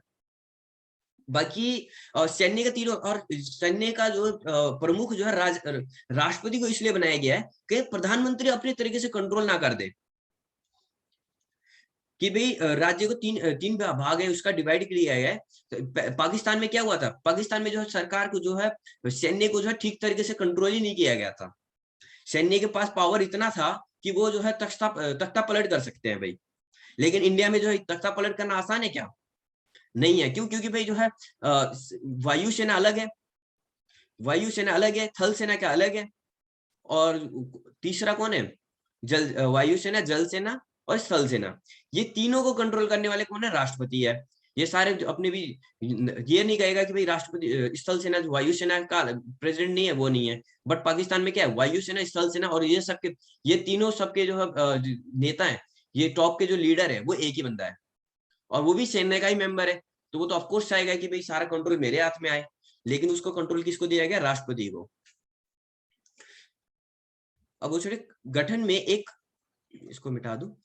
बाकी सैन्य का तीनों, और सैन्य का जो प्रमुख जो है राष्ट्रपति को इसलिए बनाया गया है कि प्रधानमंत्री अपने तरीके से कंट्रोल ना कर दे, कि भाई राज्य को तीन भाग है उसका डिवाइड किया गया है। तो पाकिस्तान में क्या हुआ था, पाकिस्तान में जो है सरकार को जो है सैन्य को जो है ठीक तरीके से कंट्रोल ही नहीं किया गया था। सैन्य के पास पावर इतना था कि वो जो है तख्ता पलट कर सकते हैं भाई, लेकिन इंडिया में जो है तख्ता पलट करना आसान है क्या, नहीं है। क्यों, क्योंकि भाई जो है वायुसेना अलग है, वायुसेना अलग है, थल सेना का अलग है, और तीसरा कौन है, वायुसेना, जल सेना और स्थल सेना। ये तीनों को कंट्रोल करने वाले कौन है, राष्ट्रपति है। ये सारे अपने भी ये नहीं कहेगा कि भाई राष्ट्रपति स्थल सेना वायुसेना का प्रेसिडेंट नहीं है, वो नहीं है, बट पाकिस्तान में क्या है, वायुसेना, स्थल सेना, और ये सबके, ये तीनों सबके जो है नेता है, ये टॉप के जो लीडर है वो एक ही बंदा है, और वो भी सेना का ही मेंबर है। तो वो तो ऑफकोर्स चाहेगा कि भाई सारा कंट्रोल मेरे हाथ में आए, लेकिन उसको कंट्रोल किसको दिया गया, राष्ट्रपति को। अब वो छोटे गठन में एक, इसको मिटा दो,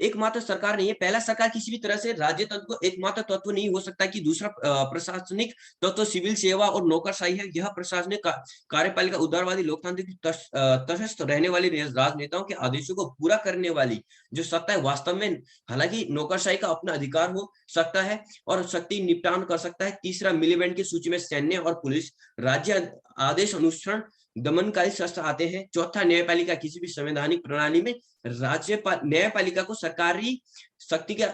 एकमात्र सरकार नहीं है। पहला सरकार किसी भी तरह से राज्य तंत्र को एकमात्र तत्व नहीं हो सकता कि दूसरा प्रशासनिक तत्व सिविल सेवा और नौकरशाही है। यह प्रशासनिक कार्यपालिका उदारवादी लोकतांत्रिक तटस्थ रहने वाली राजनेताओं के आदेशों को पूरा करने वाली जो सत्ता है वास्तव में, हालांकि नौकरशाही का अपना अधिकार हो सकता है और शक्ति निपटान कर सकता है। तीसरा मिलिटेंट की सूची में सैन्य और पुलिस राज्य आदेश अनुसरण दमनकारी शस्त्र आते हैं। चौथा न्यायपालिका, किसी भी संवैधानिक प्रणाली में न्यायपालिका को सरकारी शक्ति के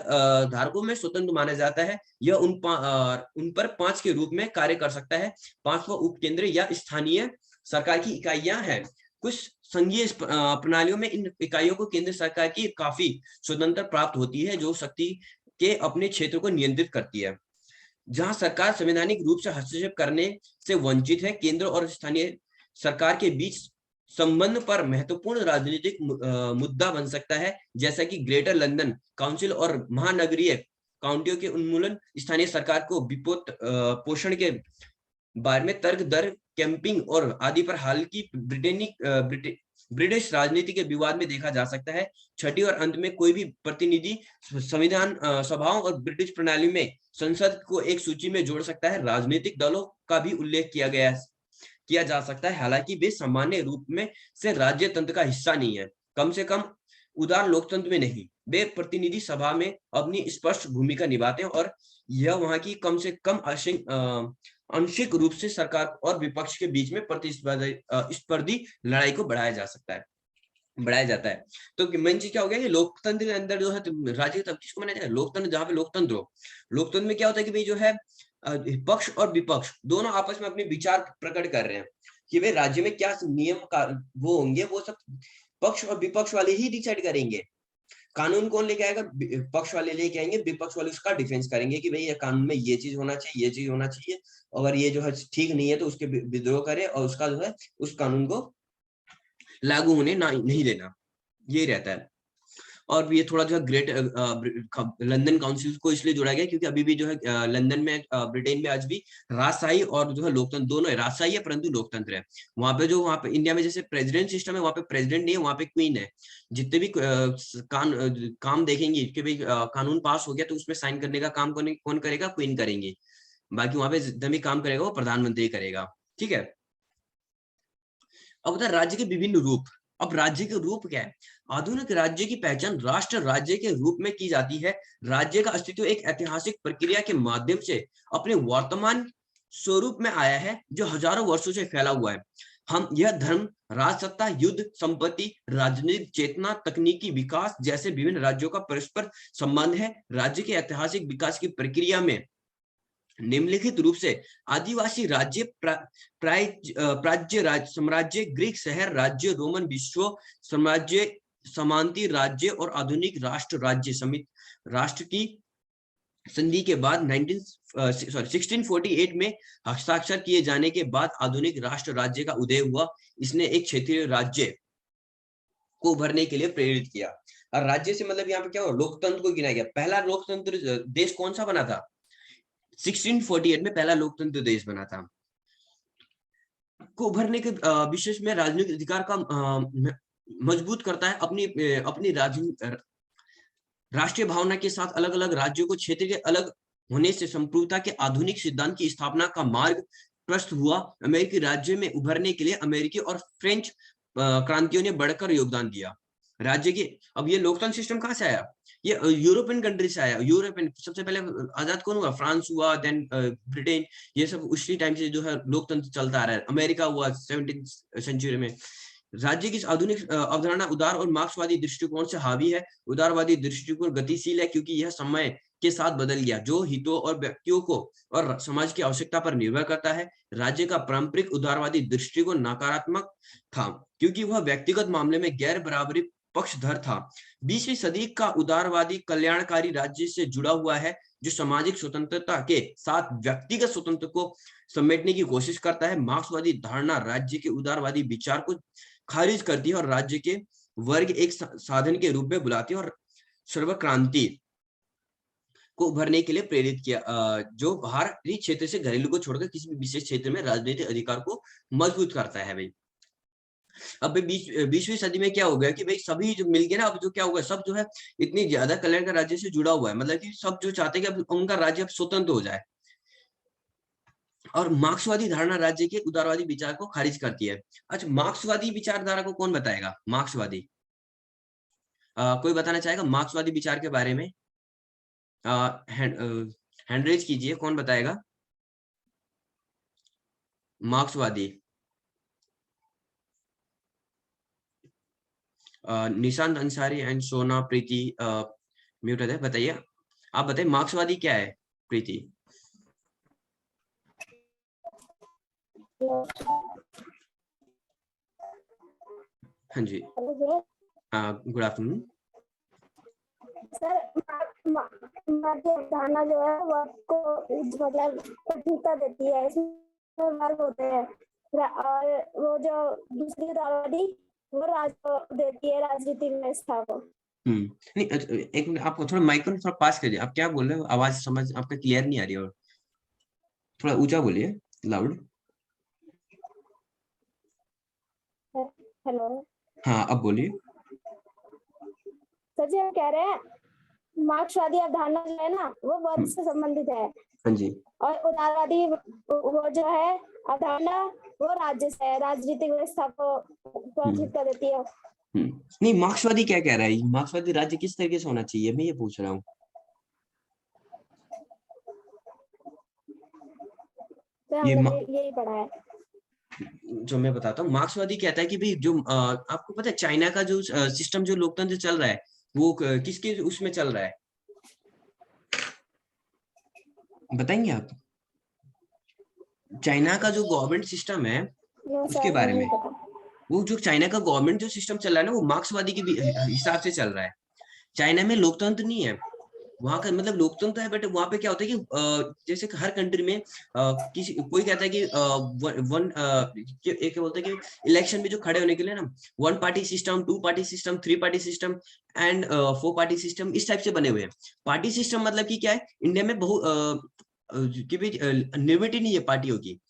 धारकों में स्वतंत्र माना जाता है। यह उन पर 5 के रूप में कार्य कर सकता है। 5वां उपकेंद्र या स्थानीय सरकार की इकाइयां हैं। कुछ संघीय प्रणालियों में इन इकाइयों को केंद्र सरकार की काफी स्वतंत्रता प्राप्त होती है जो शक्ति के अपने क्षेत्र को नियंत्रित करती है। जहां सरकार संवैधानिक रूप से हस्तक्षेप करने से वंचित है, केंद्र और स्थानीय सरकार के बीच संबंध पर महत्वपूर्ण राजनीतिक मुद्दा बन सकता है, जैसा कि ग्रेटर लंदन काउंसिल और महानगरीय काउंटियों के उन्मूलन, स्थानीय सरकार को वित्त पोषण के बारे में तर्क दर कैंपिंग और आदि पर हाल की ब्रिटिश राजनीति के विवाद में देखा जा सकता है। छठी और अंत में कोई भी प्रतिनिधि संविधान सभाओं और ब्रिटिश प्रणाली में संसद को एक सूची में जोड़ सकता है। राजनीतिक दलों का भी उल्लेख किया जा सकता है, हालांकि वे सामान्य रूप में से राज्य तंत्र का हिस्सा नहीं है, कम से कम उदार लोकतंत्र में नहीं। वे प्रतिनिधि सभा में अपनी स्पष्ट भूमिका निभाते हैं और यह वहां की कम से कम आंशिक रूप से सरकार और विपक्ष के बीच में प्रतिस्पर्धी लड़ाई को बढ़ाया जाता है। तो मेन चीज क्या हो गया कि लोकतंत्र के अंदर जो है राज्य तंत्र किसको माना जाए? लोकतंत्र, जहां पे लोकतंत्र हो। लोकतंत्र में क्या होता है कि भाई जो है पक्ष और विपक्ष दोनों आपस में अपने विचार प्रकट कर रहे हैं कि वे राज्य में क्या नियम का वो होंगे, वो सब पक्ष और विपक्ष वाले ही डिसाइड करेंगे। कानून कौन लेके आएगा? पक्ष वाले लेके आएंगे, विपक्ष वाले उसका डिफेंस करेंगे कि भाई ये कानून में ये चीज होना चाहिए, ये चीज होना चाहिए, अगर ये जो है ठीक नहीं है तो उसके विद्रोह करे और उसका जो है उस कानून को लागू होने नहीं देना, ये रहता है। और ये थोड़ा जो है ग्रेट लंदन काउंसिल को इसलिए जोड़ा गया क्योंकि अभी भी जो है लंदन में ब्रिटेन में आज भी राजशाही और जो है लोकतंत्र दोनों है। राजशाही है परंतु लोकतंत्र है। वहां पे इंडिया में जैसे प्रेसिडेंट सिस्टम है, वहां पे प्रेसिडेंट नहीं है, वहां पे क्वीन है। जितने भी काम देखेंगे कि भाई कानून पास हो गया तो उसमें साइन करने का काम कौन करेगा? क्वीन करेंगे। बाकी वहां पे जितना भी काम करेगा वो प्रधानमंत्री करेगा। ठीक है। अब होता है राज्य के विभिन्न रूप। अब राज्य के रूप क्या है? आधुनिक राज्य की पहचान राष्ट्र राज्य के रूप में की जाती है। राज्य का अस्तित्व एक ऐतिहासिक प्रक्रिया के माध्यम से अपने वर्तमान स्वरूप में आया है जो हजारों वर्षों से फैला हुआ है। यह धर्म, राजसत्ता, युद्ध, संपत्ति, राजनीतिक चेतना, तकनीकी विकास जैसे विभिन्न राज्यों का परस्पर संबंध है। राज्य के ऐतिहासिक विकास की प्रक्रिया में निम्नलिखित रूप से आदिवासी राज्य, प्राज्य राज्य, साम्राज्य, ग्रीक शहर राज्य, रोमन विश्व साम्राज्य, समांती राज्य और आधुनिक राष्ट्र राज्य समित राष्ट्र की संधि के बाद 1648 में हस्ताक्षर किए जाने के बाद आधुनिक राष्ट्र राज्य का उदय हुआ। इसने एक क्षेत्रीय राज्य को उभरने के लिए प्रेरित किया। और राज्य से मतलब यहाँ पे क्या हुआ? लोकतंत्र को गिना गया। पहला लोकतंत्र देश कौन सा बना था? 1648 में पहला लोकतंत्र देश बना था। को उभरने के विशेष में राजनीतिक अधिकार का मजबूत करता है। अपनी राष्ट्रीय भावना के साथ अलग अलग राज्यों को क्षेत्र के अलग होने से संप्रभुता के आधुनिक सिद्धांत की स्थापना का मार्ग प्रशस्त हुआ। अमेरिकी राज्य में उभरने के लिए अमेरिकी और फ्रेंच क्रांतियों ने बढ़कर योगदान दिया। राज्य के अब ये लोकतंत्र सिस्टम कहाँ से आया? ये यूरोपियन कंट्री से आया। यूरोपियन सबसे पहले आजाद कौन हुआ? फ्रांस हुआ, देन ब्रिटेन, ये सब उसी टाइम से जो है लोकतंत्र चलता आ रहा है। अमेरिका हुआ 17वीं सेंचुरी में। राज्य की आधुनिक अवधारणा उदार और मार्क्सवादी दृष्टिकोण से हावी है। उदारवादी दृष्टिकोण गतिशील है क्योंकि यह समय के साथ बदल गया, जो हितों और व्यक्तियों को और समाज की आवश्यकता पर निर्भर करता है। राज्य का पारंपरिक उदारवादी दृष्टिकोण नकारात्मक था क्योंकि वह व्यक्तिगत मामले में गैर बराबरी पक्षधर था। 20वीं सदी का उदारवादी कल्याणकारी राज्य से जुड़ा हुआ है जो सामाजिक स्वतंत्रता के साथ व्यक्तिगत स्वतंत्रता को समेटने की कोशिश करता है। मार्क्सवादी धारणा राज्य के उदारवादी विचार को खारिज करती है और राज्य के वर्ग एक साधन के रूप में बुलाती है और सर्वक्रांति को उभरने के लिए प्रेरित किया, जो बाहरी क्षेत्र से घरेलू को छोड़कर किसी भी विशेष क्षेत्र में राजनीतिक अधिकार को मजबूत करता है। भाई अब 20वीं सदी में क्या हो गया कि भाई सभी जो मिल गए ना, अब जो क्या होगा, सब जो है इतनी ज्यादा कल्याण का राज्य से जुड़ा हुआ है, मतलब कि सब जो चाहते हैं कि अब उनका राज्य अब स्वतंत्र हो जाए। और मार्क्सवादी धारणा राज्य के उदारवादी विचार को खारिज करती है। अच्छा, मार्क्सवादी विचारधारा को कौन बताएगा? मार्क्सवादी कोई बताना चाहेगा मार्क्सवादी विचार के बारे में? हैंड रेज कीजिए, कौन बताएगा मार्क्सवादी? निशांत अंसारी एंड सोना प्रीति म्यूटेड है, बताइए, आप बताइए मार्क्सवादी क्या है? प्रीति। हाँ जी, गुड आफ्टरनून सर। धारणा जो है वो आपको मतलब प्राथमिकता देती है, इसमें वर्ग होते हैं, और वो जो दूसरी उदारवादी वो राज देती है राजनीतिक व्यवस्था को। नहीं, एक मिनट, आपको थोड़ा माइक को थोड़ा पास करिए, आप क्या बोल रहे हो, आवाज समझ आपका क्लियर नहीं आ रही, और थोड़ा ऊंचा बोलिए, लाउड। हेलो, हाँ अब बोलिए। सर जी हम कह रहे हैं मार्क्सवादी अवधारणा जो है ना वो वर्ग से संबंधित है। हाँ जी। और उदारवादी वो जो है अवधारणा वो राज्य से राजनीतिक व्यवस्था को प्राथमिकता देती है। नहीं, मार्क्सवादी क्या कह रहा है? मार्क्सवादी राज्य किस तरीके से होना चाहिए, मैं ये पूछ रहा हूँ। यही पढ़ा है जो मैं बताता हूँ। मार्क्सवादी कहता है कि भाई जो आपको पता है चाइना का जो सिस्टम जो लोकतंत्र चल रहा है वो किसके उसमें चल रहा है, बताएंगे आप? चाइना का जो गवर्नमेंट सिस्टम है उसके बारे में। वो जो चाइना का गवर्नमेंट जो सिस्टम चल रहा है ना वो मार्क्सवादी के हिसाब से चल रहा है। चाइना में लोकतंत्र नहीं है, वहां का मतलब लोकतंत्र है, बट वहां पे क्या होता है कि जैसे हर कंट्री में किसी कोई कहता है कि एक बोलते हैं कि इलेक्शन में जो खड़े होने के लिए ना 1 party system, 2 party system, 3 party system and 4 party system, इस टाइप से बने हुए हैं। पार्टी सिस्टम मतलब कि क्या है, इंडिया में लिमिट नहीं है पार्टियों की।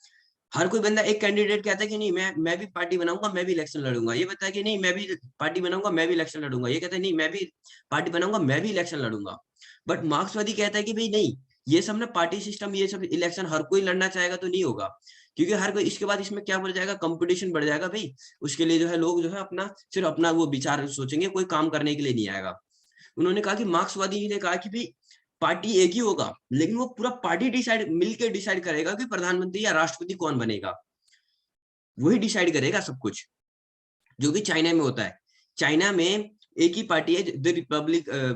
हर कोई बंदा एक कैंडिडेट कहता है कि नहीं मैं भी पार्टी बनाऊंगा, मैं भी इलेक्शन लड़ूंगा, ये बताया कि नहीं मैं भी पार्टी बनाऊंगा, मैं भी इलेक्शन लड़ूंगा, ये कहता है नहीं मैं भी पार्टी बनाऊंगा, मैं भी इलेक्शन लड़ूंगा। बट मार्क्सवादी कहता है कि भाई नहीं, ये सब ना पार्टी सिस्टम, ये सब इलेक्शन हर कोई लड़ना चाहेगा तो नहीं होगा, क्योंकि हर कोई इसके बाद इसमें क्या बढ़ जाएगा, कंपटीशन बढ़ जाएगा भाई। उसके लिए जो है लोग जो है अपना सिर्फ अपना वो विचार सोचेंगे, कोई काम करने के लिए नहीं आएगा। उन्होंने कहा कि मार्क्सवादी ने कहा कि भाई पार्टी एक ही होगा, लेकिन वो पूरा पार्टी मिलकर डिसाइड करेगा कि प्रधानमंत्री या राष्ट्रपति कौन बनेगा, वही डिसाइड करेगा सब कुछ, जो कि चाइना में होता है। चाइना में एक ही पार्टी है, द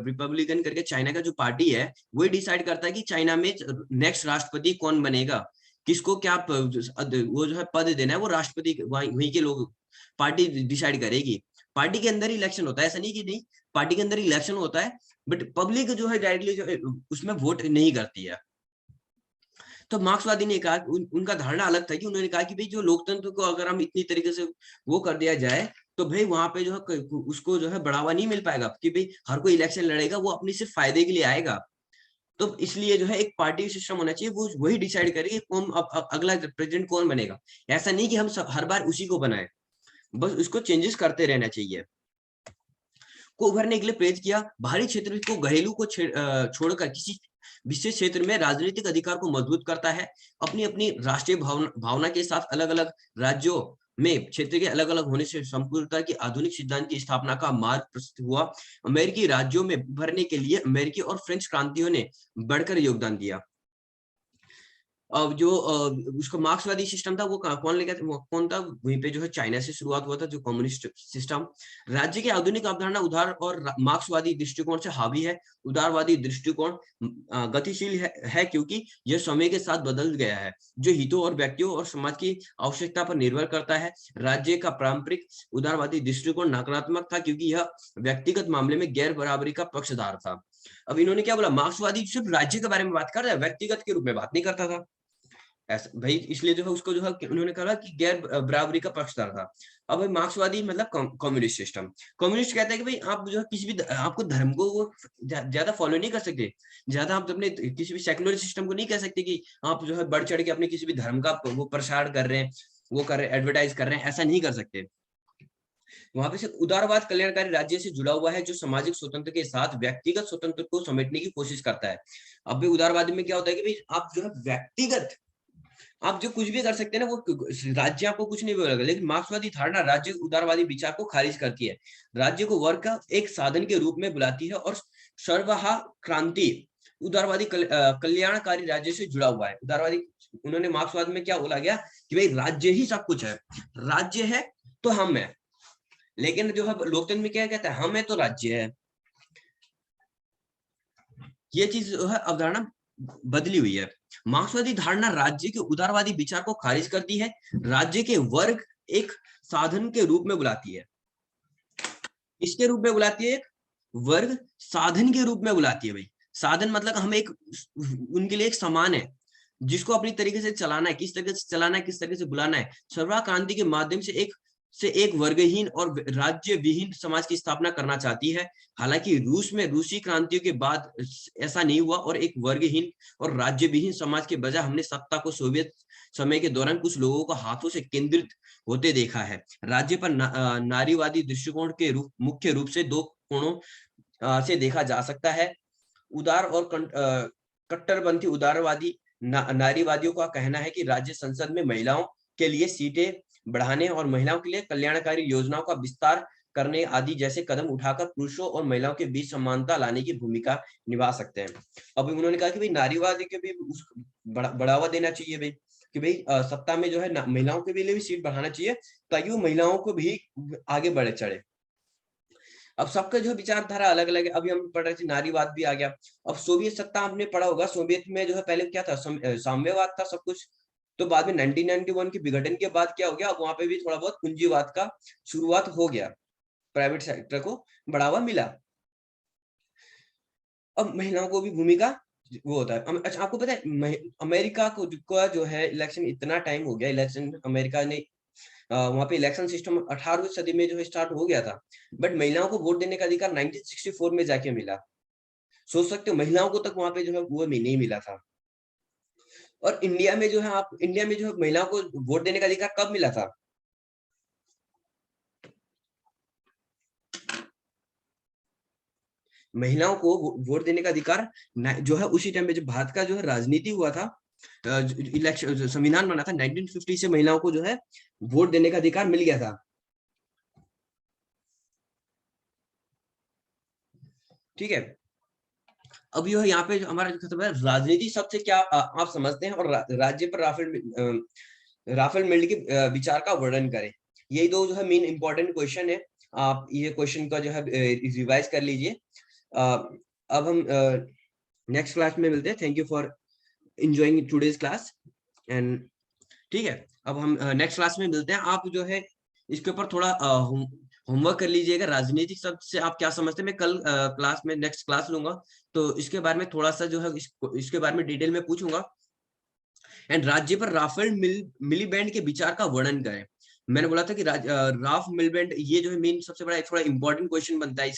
रिपब्लिकन करके चाइना का जो पार्टी है वही डिसाइड करता है कि चाइना में नेक्स्ट राष्ट्रपति कौन बनेगा, किसको क्या वो जो है पद देना है, वो राष्ट्रपति वहीं के लोग पार्टी डिसाइड करेगी। पार्टी के अंदर ही इलेक्शन होता है, ऐसा नहीं कि नहीं पार्टी के अंदर ही इलेक्शन होता है, बट पब्लिक जो है डायरेक्टली जो है उसमें वोट नहीं करती है। तो मार्क्सवादी ने कहा, उनका धारणा अलग था कि उन्होंने कहा कि भाई जो लोकतंत्र को अगर हम इतनी तरीके से वो कर दिया जाए तो भाई वहां पे जो है उसको जो है बढ़ावा नहीं मिल पाएगा, कि भाई हर कोई इलेक्शन लड़ेगा, वो अपनी सिर्फ फायदे के लिए आएगा। तो इसलिए जो है एक पार्टी सिस्टम होना चाहिए, वो वही डिसाइड करे कि कौन अगला प्रेसिडेंट कौन बनेगा। ऐसा नहीं कि हम हर बार उसी को बनाए, बस उसको चेंजेस करते रहना चाहिए। को उभरने के लिए प्रेरित किया, बाहरी क्षेत्र को घरेलू को छोड़कर किसी विशेष क्षेत्र में राजनीतिक अधिकार को मजबूत करता है। अपनी अपनी राष्ट्रीय भावना के साथ अलग अलग राज्यों में क्षेत्र के अलग अलग होने से संपूर्णता की आधुनिक सिद्धांत की स्थापना का मार्ग प्रस्तुत हुआ। अमेरिकी राज्यों में उभरने के लिए अमेरिकी और फ्रेंच क्रांतियों ने बढ़कर योगदान दिया। जो उसका मार्क्सवादी सिस्टम था वो कौन था, वहीं पे जो है चाइना से शुरुआत हुआ था, जो कम्युनिस्ट सिस्टम। राज्य की आधुनिक अवधारणा उदार और मार्क्सवादी दृष्टिकोण से हावी है। उदारवादी दृष्टिकोण गतिशील है क्योंकि यह समय के साथ बदल गया है, जो हितों और व्यक्तियों और समाज की आवश्यकता पर निर्भर करता है। राज्य का पारंपरिक उदारवादी दृष्टिकोण नकारात्मक था क्योंकि यह व्यक्तिगत मामले में गैर बराबरी का पक्षधार था। अब इन्होंने क्या बोला, मार्क्सवादी सिर्फ राज्य के बारे में बात कर रहा है, व्यक्तिगत के रूप में बात नहीं करता था ऐसा भाई, इसलिए जो है उसको जो है उन्होंने कहा कि गैर बराबरी का पक्षधर था। अब भाई मार्क्सवादी मतलब कम्युनिस्ट सिस्टम। कम्युनिस्ट कहता है कि भाई आप जो है किसी भी आपको धर्म को वो ज्यादा फॉलो नहीं कर सकते, ज्यादा आप अपने किसी भी सेकुलर सिस्टम को नहीं कह सकते कि आप जो है बढ़ चढ़ के अपने किसी भी धर्म का वो प्रसार कर रहे हैं, वो कर रहे हैं, एडवर्टाइज कर रहे हैं, ऐसा नहीं कर सकते। वहां पे से उदारवाद कल्याणकारी राज्य से जुड़ा हुआ है जो सामाजिक स्वतंत्र के साथ व्यक्तिगत स्वतंत्र को समेटने की कोशिश करता है। अब भी उदारवाद में क्या होता है कि भाई आप जो है व्यक्तिगत आप जो कुछ भी कर सकते हैं ना, वो राज्य आपको कुछ नहीं बोलेगा, लेकिन मार्क्सवादी धारणा राज्य उदारवादी विचार को खारिज करती है, राज्य को वर्ग का एक साधन के रूप में बुलाती है और सर्वहा क्रांति उदारवादी कल्याणकारी राज्य से जुड़ा हुआ है। उदारवादी उन्होंने मार्क्सवाद में क्या बोला गया कि भाई राज्य ही सब कुछ है, राज्य है तो हम है, लेकिन जो है लोकतंत्र में क्या कहता है, हम है तो राज्य है। ये चीज जो है अवधारणा बदली हुई है। मार्क्सवादी धारणा राज्य के उदारवादी विचार को खारिज करती है, राज्य के वर्ग एक साधन के रूप में बुलाती है। इसके रूप में बुलाती है, एक वर्ग साधन के रूप में बुलाती है। भाई साधन मतलब हम एक उनके लिए एक समान है जिसको अपनी तरीके से चलाना है, किस तरीके से चलाना है, किस तरीके से बुलाना है। सर्वहारा क्रांति के माध्यम से एक वर्गहीन और राज्य विहीन समाज की स्थापना करना चाहती है। हालांकि रूस में रूसी क्रांतियों के बाद ऐसा नहीं हुआ और एक वर्गहीन और राज्य विहीन समाज के बजाय हमने सत्ता को सोवियत समय के दौरान कुछ लोगों को हाथों से केंद्रित होते देखा है। राज्य पर नारीवादी दृष्टिकोण के मुख्य रूप से दो कोणों से देखा जा सकता है। उदार और कट्टरपंथी उदारवादी नारीवादियों का कहना है कि राज्य संसद में महिलाओं के लिए सीटें बढ़ाने और महिलाओं के लिए कल्याणकारी योजनाओं का विस्तार करने आदि जैसे कदम उठाकर पुरुषों और महिलाओं के बीच समानता लाने की भूमिका निभा सकते हैं। अब उन्होंने कहा कि भाई नारीवादी के भी बढ़ावा देना चाहिए भाई, कि भाई सत्ता में जो है महिलाओं के लिए भी सीट बढ़ाना चाहिए ताकि वो महिलाओं को भी आगे बढ़े चढ़े। अब सबका जो विचारधारा अलग अलग है। अभी हम पढ़ रहे थे नारीवाद भी आ गया। अब सोवियत सत्ता आपने पढ़ा होगा, सोवियत में जो है पहले क्या था, साम्यवाद था सब कुछ। तो बाद में 1991 के विघटन के बाद क्या हो गया, अब वहां पे भी थोड़ा बहुत पूंजीवाद का शुरुआत हो गया, प्राइवेट सेक्टर को बढ़ावा मिला। अब महिलाओं को भी भूमिका वो होता है। अच्छा आपको पता है अमेरिका को जो है इलेक्शन इतना टाइम हो गया, इलेक्शन अमेरिका ने वहां पे इलेक्शन सिस्टम 18वीं सदी में जो है स्टार्ट हो गया था, बट महिलाओं को वोट देने का अधिकार 1964 में जाके मिला। सोच सकते हो महिलाओं को तक वहां पे जो है वो नहीं मिला था। और इंडिया में जो है महिलाओं को वोट देने का अधिकार कब मिला था? महिलाओं को वोट देने का अधिकार जो है उसी टाइम पे जब भारत का जो है राजनीति हुआ था, इलेक्शन संविधान बना था 1950 से महिलाओं को जो है वोट देने का अधिकार मिल गया था। ठीक है, अब ये यहाँ पे हमारा खत्म है। राजनीति शब्द से क्या आप समझते हैं, और राज्य पर राफेल मिल्ड के विचार का वर्णन करें। यही दो जो है मेन इंपॉर्टेंट क्वेश्चन है। आप ये क्वेश्चन का जो है रिवाइज कर लीजिए। अब हम नेक्स्ट क्लास में मिलते हैं। Thank you for enjoying today's class and ठीक है, अब हम नेक्स्ट क्लास में मिलते हैं। आप जो है इसके ऊपर थोड़ा होमवर्क कर लीजिएगा। राजनीतिक शब्द से आप क्या समझते हैं, मैं कल क्लास में नेक्स्ट क्लास लूंगा तो इसके बारे में थोड़ा सा जो है इसके बारे में डिटेल में पूछूंगा। एंड राज्य पर राफेल मिलीबैंड के विचार का वर्णन करें। मैंने बोला था कि राफ मिलीबैंड ये जो है मेन सबसे बड़ा थोड़ा इंपॉर्टेंट क्वेश्चन बनता है।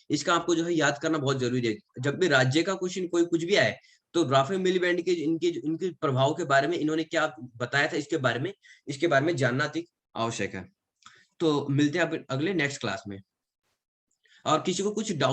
इसका आपको जो है याद करना बहुत जरूरी है। जब भी राज्य का क्वेश्चन कोई कुछ भी आए तो राफेल मिलीबैंड के इनके प्रभाव के बारे में इन्होंने क्या बताया था, इसके बारे में जानना अधिक आवश्यक है। तो मिलते हैं अगले नेक्स्ट क्लास में। और किसी को कुछ डाउट